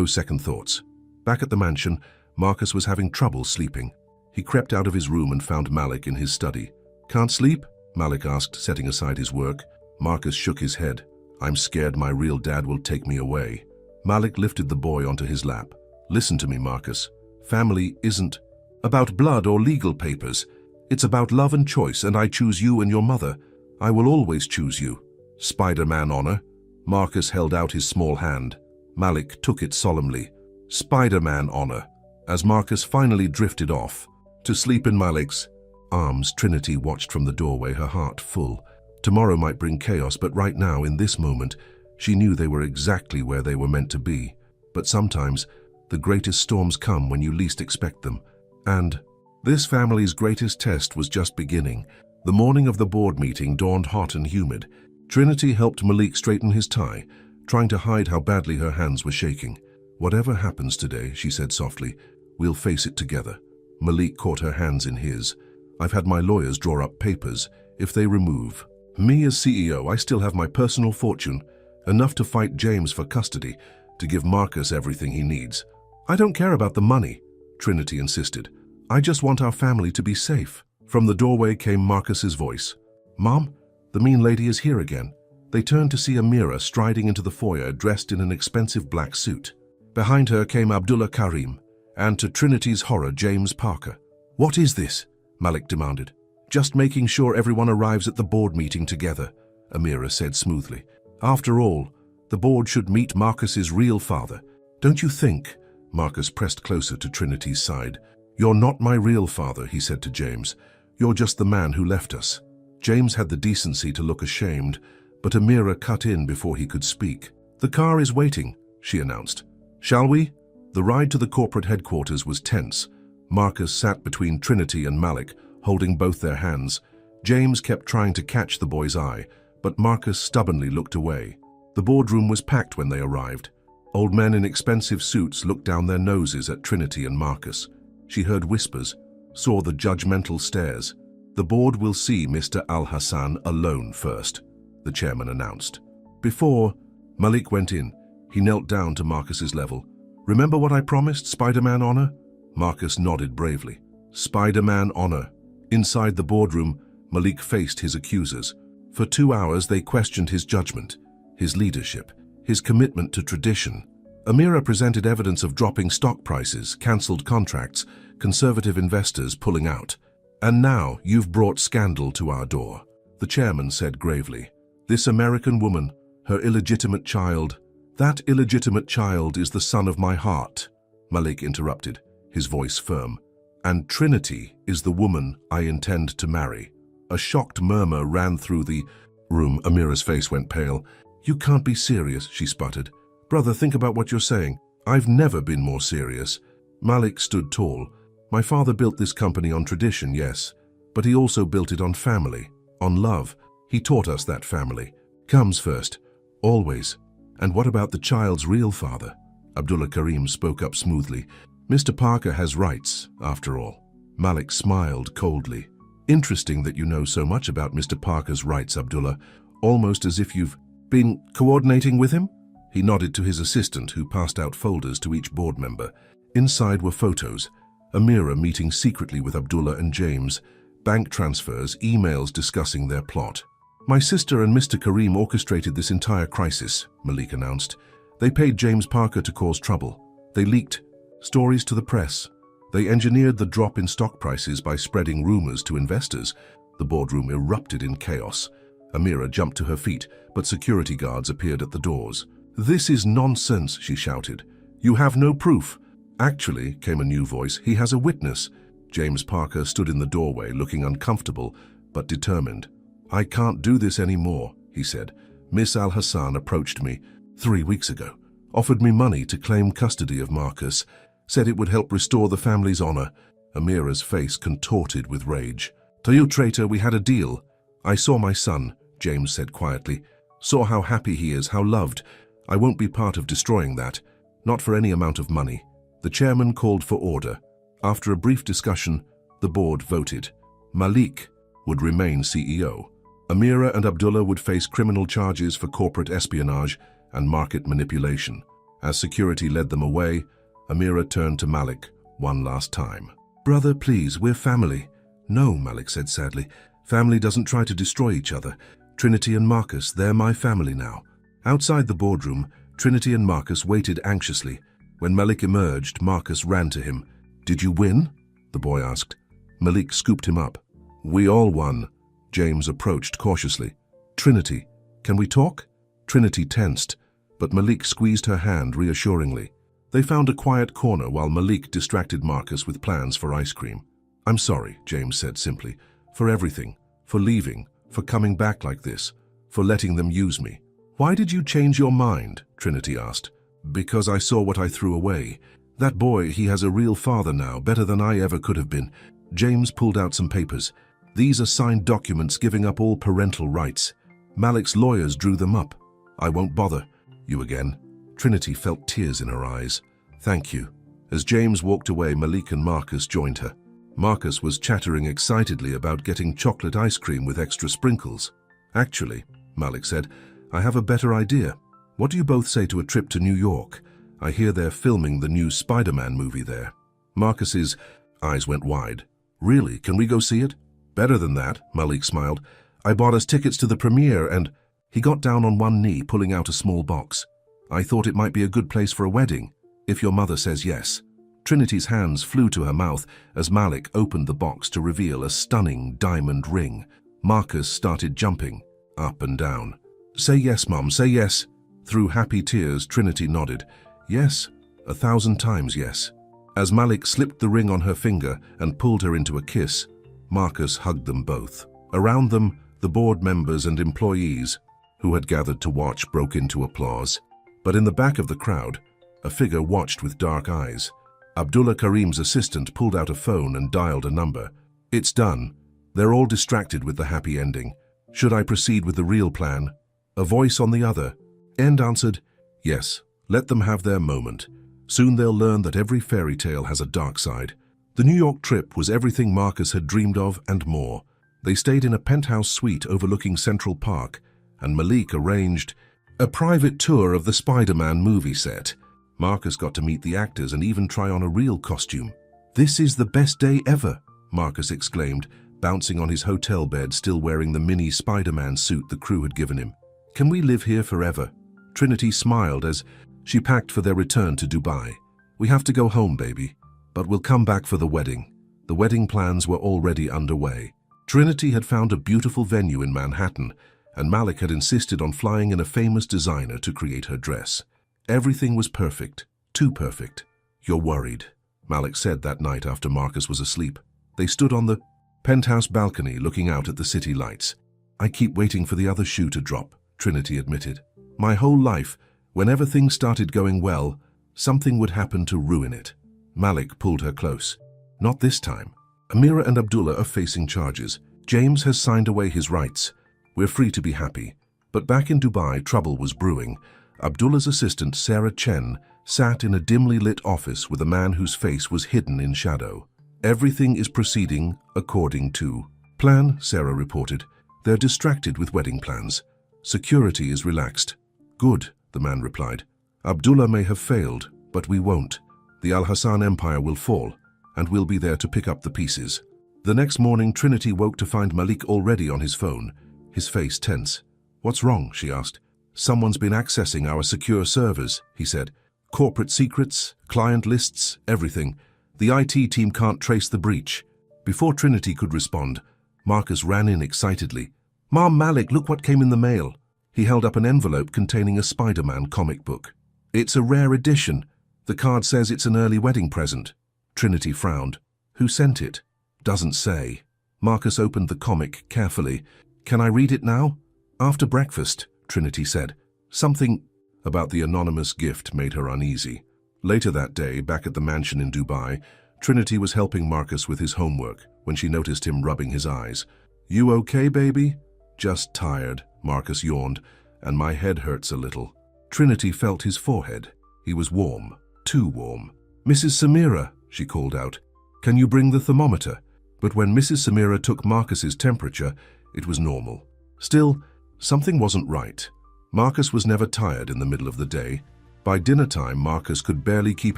second thoughts. Back at the mansion, Marcus was having trouble sleeping. He crept out of his room and found Malik in his study. "Can't sleep?" Malik asked, setting aside his work. Marcus shook his head. "I'm scared my real dad will take me away." Malik lifted the boy onto his lap. "Listen to me, Marcus. Family isn't about blood or legal papers. It's about love and choice, and I choose you and your mother. I will always choose you." "Spider-Man honor?" Marcus held out his small hand. Malik took it solemnly. "Spider-Man honor." As Marcus finally drifted off to sleep in Malik's arms, Trinity watched from the doorway, her heart full. Tomorrow might bring chaos, but right now, in this moment, she knew they were exactly where they were meant to be. But sometimes, the greatest storms come when you least expect them. And This family's greatest test was just beginning. The morning of the board meeting dawned hot and humid. Trinity helped Malik straighten his tie, trying to hide how badly her hands were shaking. "Whatever happens today," she said softly, "we'll face it together." Malik caught her hands in his. "I've had my lawyers draw up papers. If they remove me as CEO, I still have my personal fortune, enough to fight James for custody, to give Marcus everything he needs." "I don't care about the money," Trinity insisted. "I just want our family to be safe." From the doorway came Marcus's voice. "Mom, the mean lady is here again." They turned to see Amira striding into the foyer dressed in an expensive black suit. Behind her came Abdullah Karim, and to Trinity's horror, James Parker. "What is this?" Malik demanded. "Just making sure everyone arrives at the board meeting together," Amira said smoothly. "After all, the board should meet Marcus's real father. Don't you think?" Marcus pressed closer to Trinity's side. "You're not my real father," he said to James. "You're just the man who left us." James had the decency to look ashamed, but Amira cut in before he could speak. "The car is waiting," she announced. "Shall we?" The ride to the corporate headquarters was tense. Marcus sat between Trinity and Malik, holding both their hands. James kept trying to catch the boy's eye, but Marcus stubbornly looked away. The boardroom was packed when they arrived. Old men in expensive suits looked down their noses at Trinity and Marcus. She heard whispers, saw the judgmental stares. "The board will see Mr. Al-Hassan alone first," the chairman announced. Before Malik went in, he knelt down to Marcus's level. "Remember what I promised, Spider-Man honor?" Marcus nodded bravely. Spider-Man honor. Inside the boardroom, Malik faced his accusers. For 2 hours they questioned his judgment, his leadership, his commitment to tradition. Amira presented evidence of dropping stock prices, cancelled contracts, conservative investors pulling out. "And now you've brought scandal to our door," the chairman said gravely. "This American woman, her illegitimate child, that illegitimate child is the son of my heart," Malik interrupted, his voice firm. "And Trinity is the woman I intend to marry." A shocked murmur ran through the room. Amira's face went pale. "You can't be serious," she sputtered. "Brother, think about what you're saying." "I've never been more serious." Malik stood tall. "My father built this company on tradition, yes, but he also built it on family, on love. He taught us that family comes first, always." "And what about the child's real father?" Abdullah Karim spoke up smoothly. "Mr. Parker has rights, after all." Malik smiled coldly. "Interesting that you know so much about Mr. Parker's rights, Abdullah, almost as if you've been coordinating with him." He nodded to his assistant, who passed out folders to each board member. Inside were photos, Amira meeting secretly with Abdullah and James, bank transfers, emails discussing their plot. "My sister and Mr. Karim orchestrated this entire crisis," Malik announced. "They paid James Parker to cause trouble. They leaked stories to the press. They engineered the drop in stock prices by spreading rumors to investors." The boardroom erupted in chaos. Amira jumped to her feet, but security guards appeared at the doors. "This is nonsense," she shouted. "You have no proof." "Actually," came a new voice, "he has a witness." James Parker stood in the doorway, looking uncomfortable, but determined. "I can't do this anymore," he said. "Miss Al-Hassan approached me 3 weeks ago, offered me money to claim custody of Marcus, said it would help restore the family's honor." Amira's face contorted with rage. "To you, traitor, we had a deal." "I saw my son," James said quietly. "Saw how happy he is, how loved. I won't be part of destroying that. Not for any amount of money." The chairman called for order. After a brief discussion, the board voted. Malik would remain CEO. Amira and Abdullah would face criminal charges for corporate espionage and market manipulation. As security led them away, Amira turned to Malik one last time. "Brother, please, we're family." "No," Malik said sadly. "Family doesn't try to destroy each other. Trinity and Marcus, they're my family now." Outside the boardroom, Trinity and Marcus waited anxiously. When Malik emerged, Marcus ran to him. "Did you win?" the boy asked. Malik scooped him up. "We all won." James approached cautiously. "Trinity, can we talk?" Trinity tensed, but Malik squeezed her hand reassuringly. They found a quiet corner while Malik distracted Marcus with plans for ice cream. "I'm sorry," James said simply, "for everything, for leaving, for coming back like this, for letting them use me." "Why did you change your mind?" Trinity asked. "Because I saw what I threw away. That boy, he has a real father now, better than I ever could have been. James pulled out some papers. These are signed documents giving up all parental rights. Malik's lawyers drew them up. I won't bother you again. Trinity felt tears in her eyes. Thank you. As James walked away, Malik and Marcus joined her. Marcus was chattering excitedly about getting chocolate ice cream with extra sprinkles. Actually, Malik said, I have a better idea. What do you both say to a trip to New York? I hear they're filming the new Spider-Man movie there. Marcus's eyes went wide. Really? Can we go see it? Better than that, Malik smiled. I bought us tickets to the premiere and... He got down on one knee, pulling out a small box. I thought it might be a good place for a wedding, if your mother says yes. Trinity's hands flew to her mouth as Malik opened the box to reveal a stunning diamond ring. Marcus started jumping, up and down. Say yes, Mum, say yes. Through happy tears, Trinity nodded. Yes, 1,000 times yes. As Malik slipped the ring on her finger and pulled her into a kiss, Marcus hugged them both. Around them, the board members and employees who had gathered to watch broke into applause. But in the back of the crowd, a figure watched with dark eyes. Abdullah Karim's assistant pulled out a phone and dialed a number. It's done. They're all distracted with the happy ending. Should I proceed with the real plan? A voice on the other end answered, yes, let them have their moment. Soon they'll learn that every fairy tale has a dark side. The New York trip was everything Marcus had dreamed of and more. They stayed in a penthouse suite overlooking Central Park, and Malik arranged a private tour of the Spider-Man movie set. Marcus got to meet the actors and even try on a real costume. This is the best day ever, Marcus exclaimed, bouncing on his hotel bed, still wearing the mini Spider-Man suit the crew had given him. Can we live here forever? Trinity smiled as she packed for their return to Dubai. We have to go home, baby, but we'll come back for the wedding. The wedding plans were already underway. Trinity had found a beautiful venue in Manhattan, and Malik had insisted on flying in a famous designer to create her dress. Everything was perfect, too perfect. You're worried, Malik said that night after Marcus was asleep. They stood on the penthouse balcony looking out at the city lights. I keep waiting for the other shoe to drop, Trinity admitted. My whole life, whenever things started going well, something would happen to ruin it. Malik pulled her close. Not this time. Amira and Abdullah are facing charges. James has signed away his rights. We're free to be happy. But back in Dubai, trouble was brewing. Abdullah's assistant, Sarah Chen, sat in a dimly lit office with a man whose face was hidden in shadow. Everything is proceeding according to plan, Sarah reported. They're distracted with wedding plans. Security is relaxed. Good, the man replied. Abdullah may have failed, but we won't. The Al Hassan Empire will fall, and we'll be there to pick up the pieces. The next morning, Trinity woke to find Malik already on his phone, his face tense. What's wrong? She asked. Someone's been accessing our secure servers, he said. Corporate secrets, client lists, everything. The IT team can't trace the breach. Before Trinity could respond, Marcus ran in excitedly. Mom, Malik, look what came in the mail. He held up an envelope containing a Spider-Man comic book. It's a rare edition. The card says it's an early wedding present. Trinity frowned. Who sent it? Doesn't say. Marcus opened the comic carefully. Can I read it now? After breakfast, Trinity said. Something about the anonymous gift made her uneasy. Later that day, back at the mansion in Dubai, Trinity was helping Marcus with his homework when she noticed him rubbing his eyes. You okay, baby? Just tired, Marcus yawned, and my head hurts a little. Trinity felt his forehead. He was warm, too warm. Mrs. Samira, she called out. Can you bring the thermometer? But when Mrs. Samira took Marcus's temperature, it was normal. Still, something wasn't right. Marcus was never tired in the middle of the day. By dinner time, Marcus could barely keep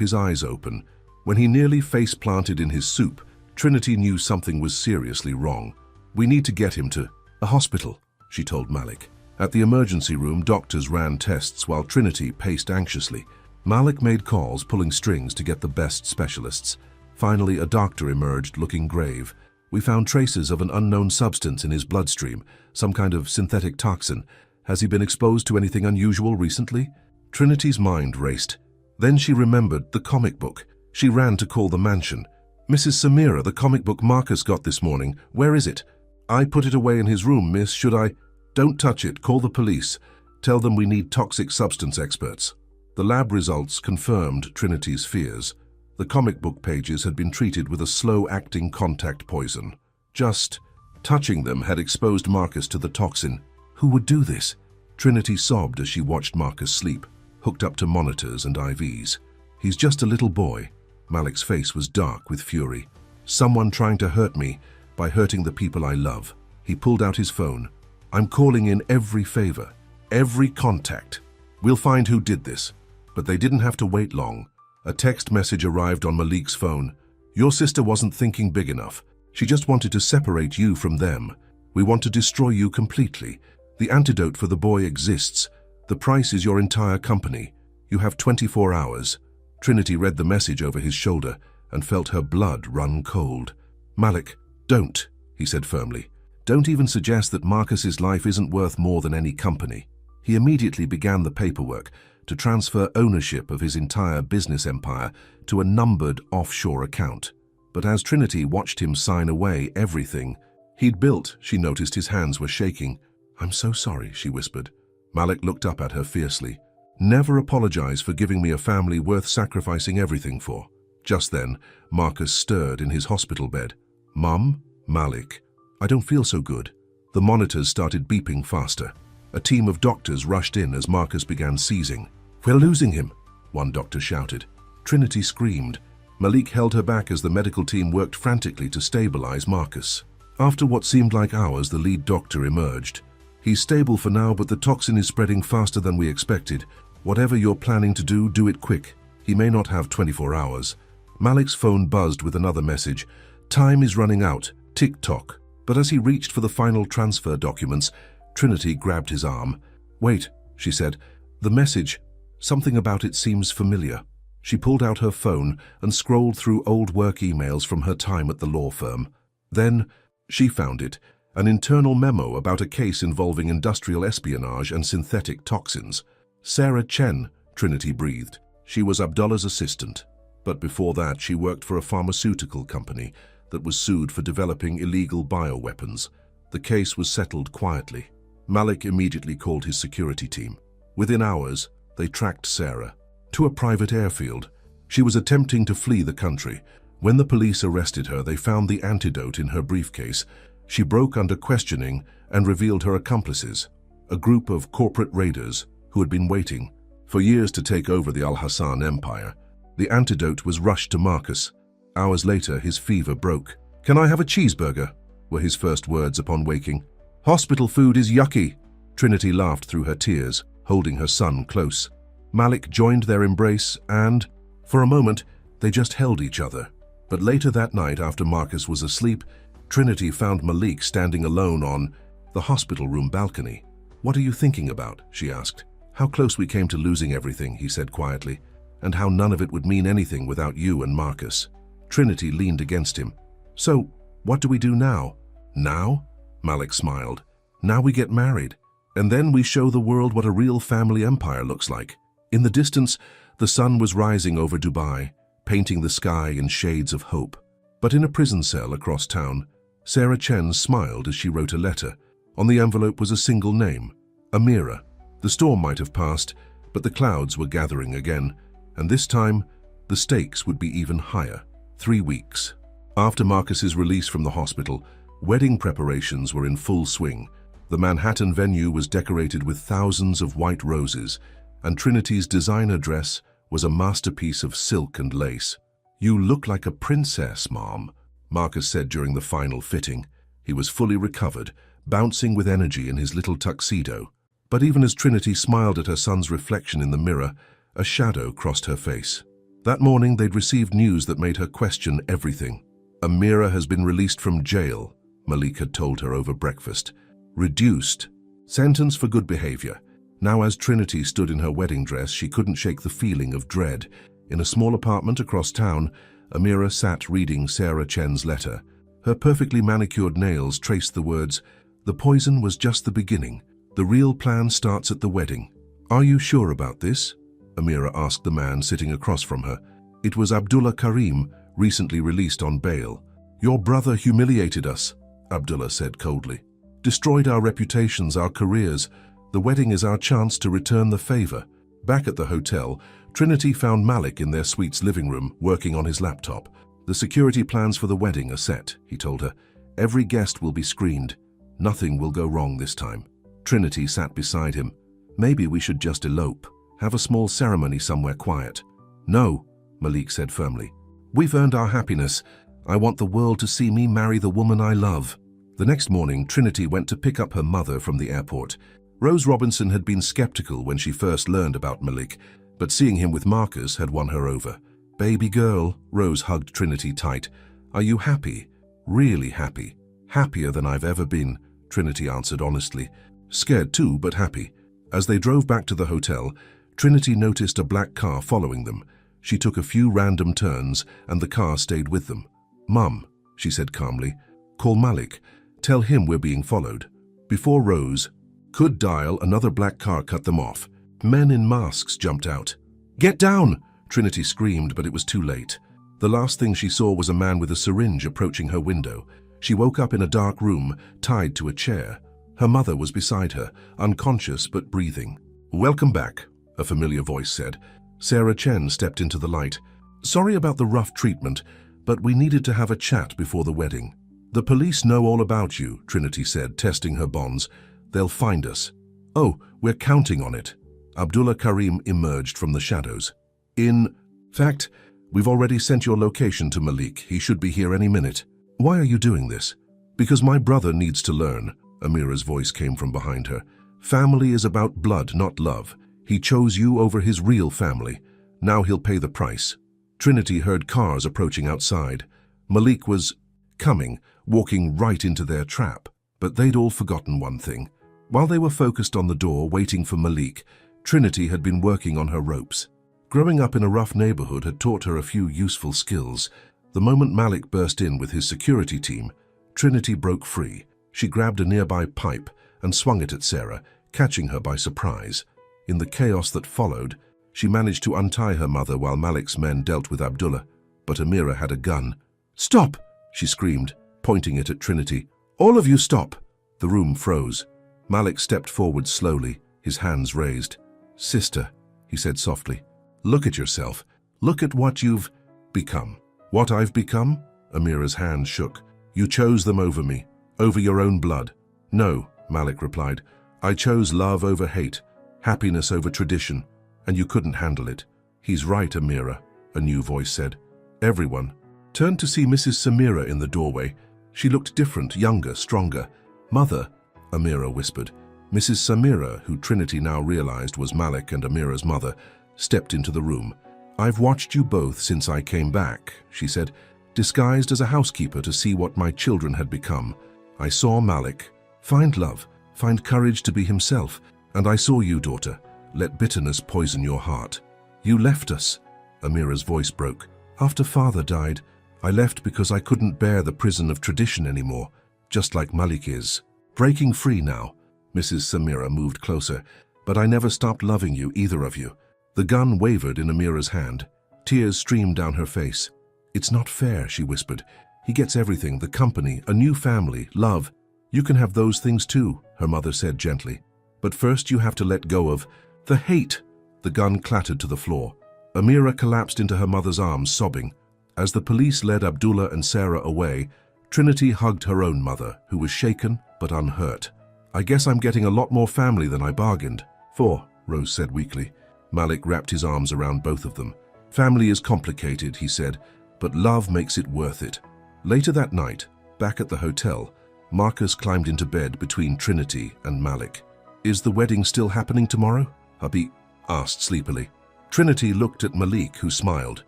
his eyes open. When he nearly face-planted in his soup, Trinity knew something was seriously wrong. We need to get him to a hospital, she told Malik. At the emergency room, doctors ran tests while Trinity paced anxiously. Malik made calls, pulling strings to get the best specialists. Finally, a doctor emerged, looking grave. We found traces of an unknown substance in his bloodstream, some kind of synthetic toxin. Has he been exposed to anything unusual recently? Trinity's mind raced. Then she remembered the comic book. She ran to call the mansion. Mrs. Samira, the comic book Marcus got this morning. Where is it? I put it away in his room, miss. Should I? Don't touch it. Call the police. Tell them we need toxic substance experts. The lab results confirmed Trinity's fears. The comic book pages had been treated with a slow-acting contact poison. Just touching them had exposed Marcus to the toxin. Who would do this? Trinity sobbed as she watched Marcus sleep, hooked up to monitors and IVs. He's just a little boy. Malik's face was dark with fury. Someone trying to hurt me by hurting the people I love. He pulled out his phone. I'm calling in every favor, every contact. We'll find who did this. But they didn't have to wait long. A text message arrived on Malik's phone. Your sister wasn't thinking big enough. She just wanted to separate you from them. We want to destroy you completely. The antidote for the boy exists. The price is your entire company. You have 24 hours. Trinity read the message over his shoulder and felt her blood run cold. Malik, don't, he said firmly. Don't even suggest that Marcus's life isn't worth more than any company. He immediately began the paperwork to transfer ownership of his entire business empire to a numbered offshore account. But as Trinity watched him sign away everything he'd built, she noticed his hands were shaking. I'm so sorry, she whispered. Malik looked up at her fiercely. Never apologize for giving me a family worth sacrificing everything for. Just then, Marcus stirred in his hospital bed. Mum? Malik. I don't feel so good. The monitors started beeping faster. A team of doctors rushed in as Marcus began seizing. We're losing him, one doctor shouted. Trinity screamed. Malik held her back as the medical team worked frantically to stabilize Marcus. After what seemed like hours, the lead doctor emerged. He's stable for now, but the toxin is spreading faster than we expected. Whatever you're planning to do, do it quick. He may not have 24 hours. Malik's phone buzzed with another message. Time is running out. Tick-tock. But as he reached for the final transfer documents, Trinity grabbed his arm. Wait, she said. The message, something about it seems familiar. She pulled out her phone and scrolled through old work emails from her time at the law firm. Then she found it, an internal memo about a case involving industrial espionage and synthetic toxins. Sarah Chen, Trinity breathed. She was Abdullah's assistant. But before that, she worked for a pharmaceutical company that was sued for developing illegal bioweapons. The case was settled quietly. Malik immediately called his security team. Within hours, they tracked Sarah to a private airfield. She was attempting to flee the country. When the police arrested her, they found the antidote in her briefcase. She broke under questioning and revealed her accomplices, a group of corporate raiders who had been waiting for years to take over the Al Hassan empire. The antidote was rushed to Marcus. Hours later, his fever broke. Can I have a cheeseburger? Were his first words upon waking. Hospital food is yucky. Trinity laughed through her tears, holding her son close. Malik joined their embrace and, for a moment, they just held each other. But later that night, after Marcus was asleep, Trinity found Malik standing alone on the hospital room balcony. What are you thinking about? She asked. How close we came to losing everything, he said quietly, and how none of it would mean anything without you and Marcus. Trinity leaned against him. So, what do we do now? Now? Malik smiled. Now we get married, and then we show the world what a real family empire looks like. In the distance, the sun was rising over Dubai, painting the sky in shades of hope. But in a prison cell across town, Sarah Chen smiled as she wrote a letter. On the envelope was a single name, Amira. The storm might have passed, but the clouds were gathering again, and this time, the stakes would be even higher. 3 weeks. After Marcus's release from the hospital, wedding preparations were in full swing. The Manhattan venue was decorated with thousands of white roses, and Trinity's designer dress was a masterpiece of silk and lace. You look like a princess, Mom, Marcus said during the final fitting. He was fully recovered, bouncing with energy in his little tuxedo. But even as Trinity smiled at her son's reflection in the mirror, a shadow crossed her face. That morning, they'd received news that made her question everything. Amira has been released from jail, Malik had told her over breakfast. Reduced. Sentence for good behavior. Now, as Trinity stood in her wedding dress, she couldn't shake the feeling of dread. In a small apartment across town, Amira sat reading Sarah Chen's letter. Her perfectly manicured nails traced the words, "The poison was just the beginning. The real plan starts at the wedding." Are you sure about this? Amira asked the man sitting across from her. It was Abdullah Karim, recently released on bail. Your brother humiliated us, Abdullah said coldly. Destroyed our reputations, our careers. The wedding is our chance to return the favor. Back at the hotel, Trinity found Malik in their suite's living room, working on his laptop. "The security plans for the wedding are set," he told her. "Every guest will be screened. Nothing will go wrong this time." Trinity sat beside him. "Maybe we should just elope. Have a small ceremony somewhere quiet." "No," Malik said firmly. "We've earned our happiness. I want the world to see me marry the woman I love." The next morning, Trinity went to pick up her mother from the airport. Rose Robinson had been skeptical when she first learned about Malik, but seeing him with Marcus had won her over. "Baby girl," Rose hugged Trinity tight. "Are you happy? Really happy?" "Happier than I've ever been," Trinity answered honestly. Scared too, but happy. As they drove back to the hotel, Trinity noticed a black car following them. She took a few random turns, and the car stayed with them. "Mum," she said calmly, "call Malik. Tell him we're being followed." Before Rose could dial, another black car cut them off. Men in masks jumped out. "Get down!" Trinity screamed, but it was too late. The last thing she saw was a man with a syringe approaching her window. She woke up in a dark room, tied to a chair. Her mother was beside her, unconscious but breathing. "Welcome back," a familiar voice said. Sarah Chen stepped into the light. "Sorry about the rough treatment, but we needed to have a chat before the wedding." "The police know all about you," Trinity said, testing her bonds. "They'll find us." "Oh, we're counting on it." Abdullah Karim emerged from the shadows. "In fact, we've already sent your location to Malik. He should be here any minute." "Why are you doing this?" "Because my brother needs to learn," Amira's voice came from behind her. "Family is about blood, not love. He chose you over his real family. Now he'll pay the price." Trinity heard cars approaching outside. Malik was coming, walking right into their trap. But they'd all forgotten one thing. While they were focused on the door, waiting for Malik, Trinity had been working on her ropes. Growing up in a rough neighborhood had taught her a few useful skills. The moment Malik burst in with his security team, Trinity broke free. She grabbed a nearby pipe and swung it at Sarah, catching her by surprise. In the chaos that followed, she managed to untie her mother while Malik's men dealt with Abdullah. But Amira had a gun. "Stop!" she screamed, pointing it at Trinity. "All of you stop!" The room froze. Malik stepped forward slowly, his hands raised. "Sister," he said softly, "look at yourself. Look at what you've become." "What I've become?" Amira's hand shook. "You chose them over me, over your own blood." "No," Malik replied. "I chose love over hate, happiness over tradition, and you couldn't handle it." "He's right, Amira," a new voice said. Everyone turned to see Mrs. Samira in the doorway. She looked different, younger, stronger. "Mother," Amira whispered. Mrs. Samira, who Trinity now realized was Malik and Amira's mother, stepped into the room. "I've watched you both since I came back," she said, "disguised as a housekeeper to see what my children had become. I saw Malik find love, find courage to be himself, and I saw you, daughter, let bitterness poison your heart. You left us." Amira's voice broke. "After father died, I left because I couldn't bear the prison of tradition anymore, just like Malik is. Breaking free now." Mrs. Samira moved closer. "But I never stopped loving you, either of you." The gun wavered in Amira's hand. Tears streamed down her face. "It's not fair," she whispered. "He gets everything, the company, a new family, love. You can have those things too," her mother said gently. "But first you have to let go of the hate." The gun clattered to the floor. Amira collapsed into her mother's arms, sobbing. As the police led Abdullah and Sarah away, Trinity hugged her own mother, who was shaken but unhurt. "I guess I'm getting a lot more family than I bargained for," Rose said weakly. Malik wrapped his arms around both of them. "Family is complicated," he said, "but love makes it worth it." Later that night, back at the hotel, Marcus climbed into bed between Trinity and Malik. "Is the wedding still happening tomorrow?" hubby asked sleepily. Trinity looked at Malik, who smiled.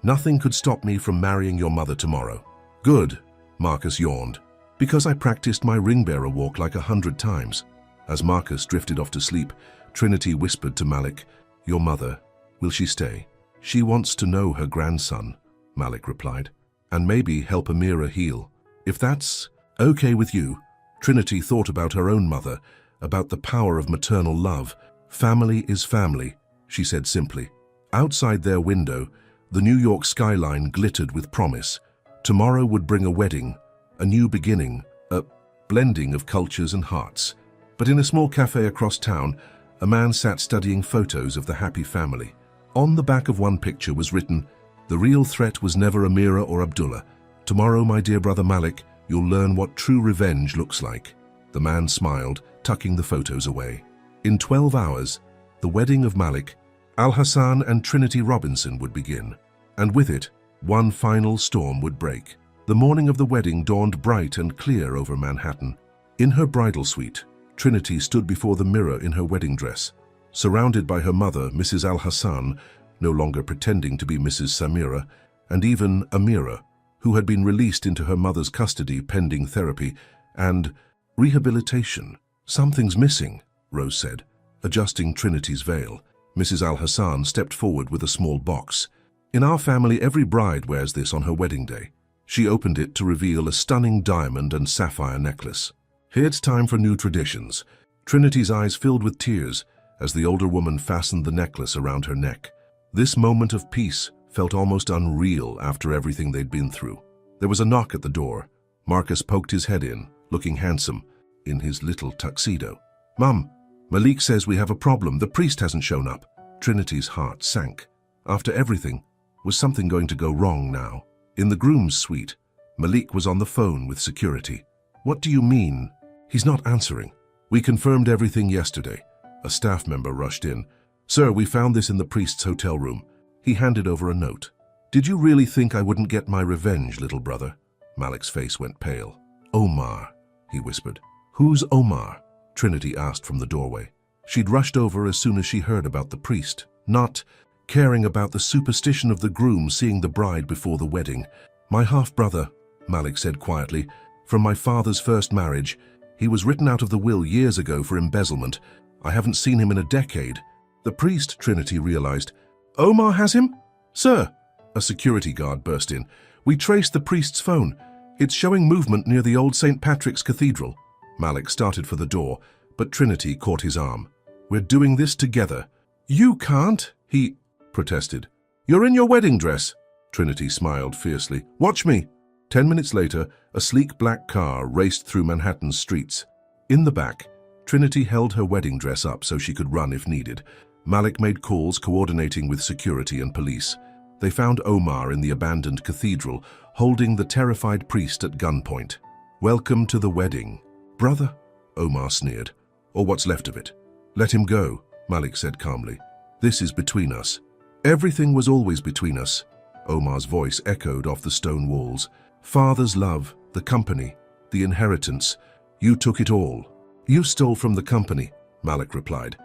"Nothing could stop me from marrying your mother tomorrow." "Good," Marcus yawned. "Because I practiced my ring-bearer walk like 100 times. As Marcus drifted off to sleep, Trinity whispered to Malik, "Your mother, will she stay?" "She wants to know her grandson," Malik replied, "and maybe help Amira heal. If that's okay with you." Trinity thought about her own mother, about the power of maternal love. "Family is family," she said simply. Outside their window, the New York skyline glittered with promise. Tomorrow would bring a wedding, a new beginning, a blending of cultures and hearts. But in a small cafe across town, a man sat studying photos of the happy family. On the back of one picture was written, "The real threat was never Amira or Abdullah. Tomorrow, my dear brother Malik, you'll learn what true revenge looks like." The man smiled, tucking the photos away. In 12 hours, the wedding of Malik, Al-Hassan and Trinity Robinson would begin. And with it, one final storm would break. The morning of the wedding dawned bright and clear over Manhattan. In her bridal suite, Trinity stood before the mirror in her wedding dress, surrounded by her mother, Mrs. Al-Hassan, no longer pretending to be Mrs. Samira, and even Amira, who had been released into her mother's custody pending therapy and rehabilitation. "Something's missing," Rose said, adjusting Trinity's veil. Mrs. Al-Hassan stepped forward with a small box. "In our family, every bride wears this on her wedding day." She opened it to reveal a stunning diamond and sapphire necklace. "It's time for new traditions." Trinity's eyes filled with tears as the older woman fastened the necklace around her neck. This moment of peace felt almost unreal after everything they'd been through. There was a knock at the door. Marcus poked his head in, looking handsome, in his little tuxedo. "Mum, Malik says we have a problem. The priest hasn't shown up." Trinity's heart sank. After everything, was something going to go wrong now? In the groom's suite, Malik was on the phone with security. "What do you mean?" "He's not answering. We confirmed everything yesterday." A staff member rushed in. "Sir, we found this in the priest's hotel room." He handed over a note. "Did you really think I wouldn't get my revenge, little brother?" Malik's face went pale. "Omar," he whispered. "Who's Omar?" Trinity asked from the doorway. She'd rushed over as soon as she heard about the priest, not caring about the superstition of the groom seeing the bride before the wedding. "My half-brother," Malik said quietly, "from my father's first marriage. He was written out of the will years ago for embezzlement. I haven't seen him in a decade." "The priest," Trinity realized. "Omar has him?" "Sir," a security guard burst in, "we traced the priest's phone. It's showing movement near the old St. Patrick's Cathedral." Malik started for the door, but Trinity caught his arm. "We're doing this together." "You can't," he protested. "You're in your wedding dress." Trinity smiled fiercely. "Watch me." 10 minutes later, a sleek black car raced through Manhattan's streets. In the back, Trinity held her wedding dress up so she could run if needed. Malik made calls coordinating with security and police. They found Omar in the abandoned cathedral, holding the terrified priest at gunpoint. "Welcome to the wedding, brother," Omar sneered. "Or what's left of it." "Let him go," Malik said calmly. "This is between us." "Everything was always between us," Omar's voice echoed off the stone walls. "Father's love, the company, the inheritance. You took it all." "You stole from the company," Malik replied.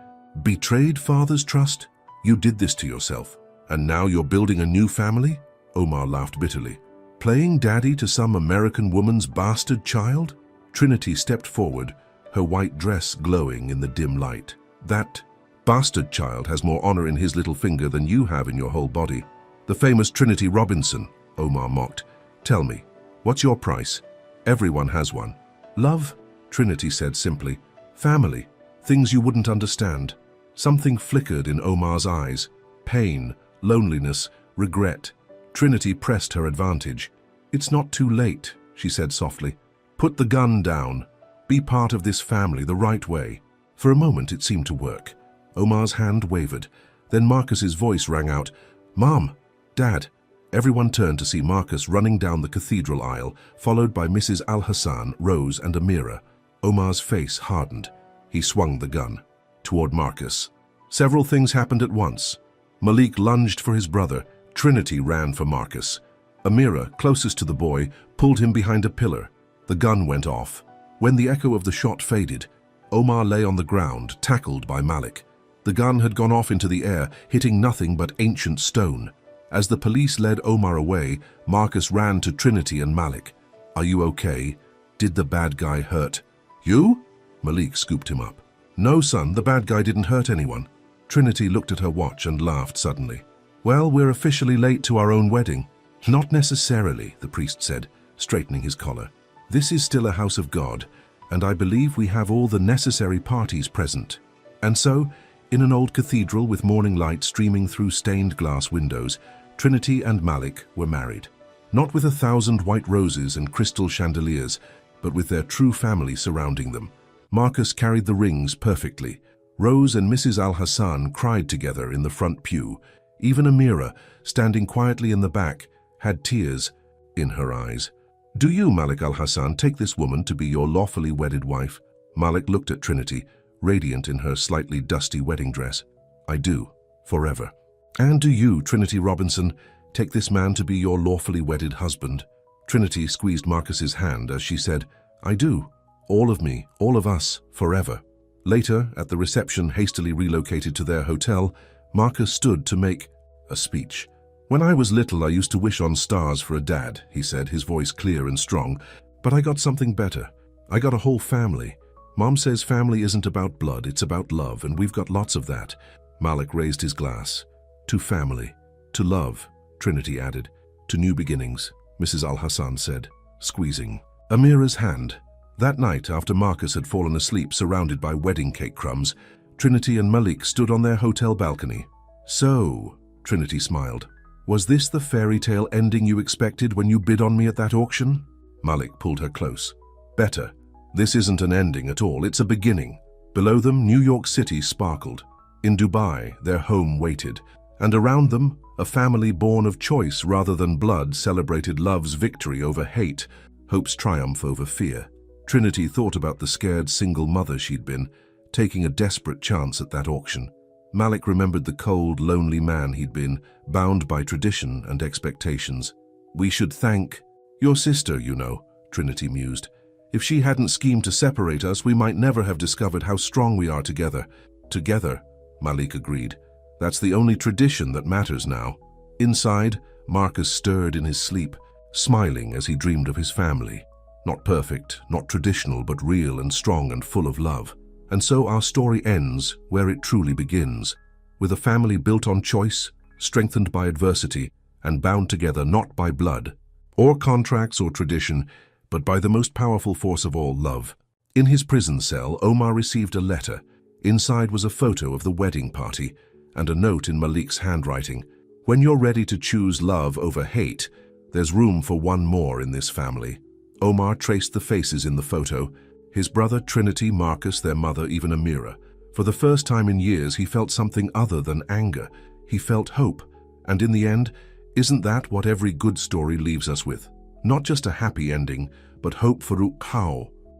"Betrayed father's trust? You did this to yourself. And now you're building a new family?" Omar laughed bitterly. "Playing daddy to some American woman's bastard child?" Trinity stepped forward, her white dress glowing in the dim light. "That bastard child has more honor in his little finger than you have in your whole body." "The famous Trinity Robinson," Omar mocked. "Tell me, what's your price?" "Everyone has one." "Love," Trinity said simply. "Family, things you wouldn't understand." Something flickered in Omar's eyes. Pain, loneliness, regret. Trinity pressed her advantage. "It's not too late," she said softly. "Put the gun down. Be part of this family the right way." For a moment it seemed to work. Omar's hand wavered. Then Marcus's voice rang out, "Mom, Dad." Everyone turned to see Marcus running down the cathedral aisle, followed by Mrs. Al-Hassan, Rose, and Amira. Omar's face hardened. He swung the gun toward Marcus. Several things happened at once. Malik lunged for his brother. Trinity ran for Marcus. Amira, closest to the boy, pulled him behind a pillar. The gun went off. When the echo of the shot faded, Omar lay on the ground, tackled by Malik. The gun had gone off into the air, hitting nothing but ancient stone. As the police led Omar away, Marcus ran to Trinity and Malik. "Are you okay? Did the bad guy hurt?" "You?" Malik scooped him up. "No, son, the bad guy didn't hurt anyone." Trinity looked at her watch and laughed suddenly. "Well, we're officially late to our own wedding." "Not necessarily," the priest said, straightening his collar. "This is still a house of God, and I believe we have all the necessary parties present." And so, in an old cathedral with morning light streaming through stained glass windows, Trinity and Malik were married. Not with 1,000 white roses and crystal chandeliers, but with their true family surrounding them. Marcus carried the rings perfectly. Rose and Mrs. Al-Hassan cried together in the front pew. Even Amira, standing quietly in the back, had tears in her eyes. "Do you, Malik Al-Hassan, take this woman to be your lawfully wedded wife?" Malik looked at Trinity, radiant in her slightly dusty wedding dress. "I do, forever." "And do you, Trinity Robinson, take this man to be your lawfully wedded husband?" Trinity squeezed Marcus's hand as she said, "I do. All of me, all of us, forever." Later, at the reception hastily relocated to their hotel, Marcus stood to make a speech. "When I was little, I used to wish on stars for a dad," he said, his voice clear and strong. "But I got something better. I got a whole family. Mom says family isn't about blood, it's about love, and we've got lots of that." Malik raised his glass. "To family, to love," Trinity added. "To new beginnings," Mrs. Al-Hassan said, squeezing Amira's hand. That night, after Marcus had fallen asleep surrounded by wedding cake crumbs, Trinity and Malik stood on their hotel balcony. "So," Trinity smiled, "was this the fairy tale ending you expected when you bid on me at that auction?" Malik pulled her close. "Better. This isn't an ending at all, it's a beginning." Below them, New York City sparkled. In Dubai, their home waited, and around them, a family born of choice rather than blood celebrated love's victory over hate, hope's triumph over fear. Trinity thought about the scared single mother she'd been, taking a desperate chance at that auction. Malik remembered the cold, lonely man he'd been, bound by tradition and expectations. "We should thank your sister, you know," Trinity mused. "If she hadn't schemed to separate us, we might never have discovered how strong we are together." "Together," Malik agreed. "That's the only tradition that matters now." Inside, Marcus stirred in his sleep, smiling as he dreamed of his family. Not perfect, not traditional, but real and strong and full of love. And so our story ends where it truly begins, with a family built on choice, strengthened by adversity, and bound together not by blood, or contracts or tradition, but by the most powerful force of all, love. In his prison cell, Omar received a letter. Inside was a photo of the wedding party, and a note in Malik's handwriting. "When you're ready to choose love over hate, there's room for one more in this family." Omar traced the faces in the photo, his brother Trinity, Marcus, their mother, even Amira. For the first time in years, he felt something other than anger. He felt hope. And in the end, isn't that what every good story leaves us with? Not just a happy ending, but hope for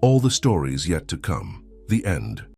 all the stories yet to come. The end.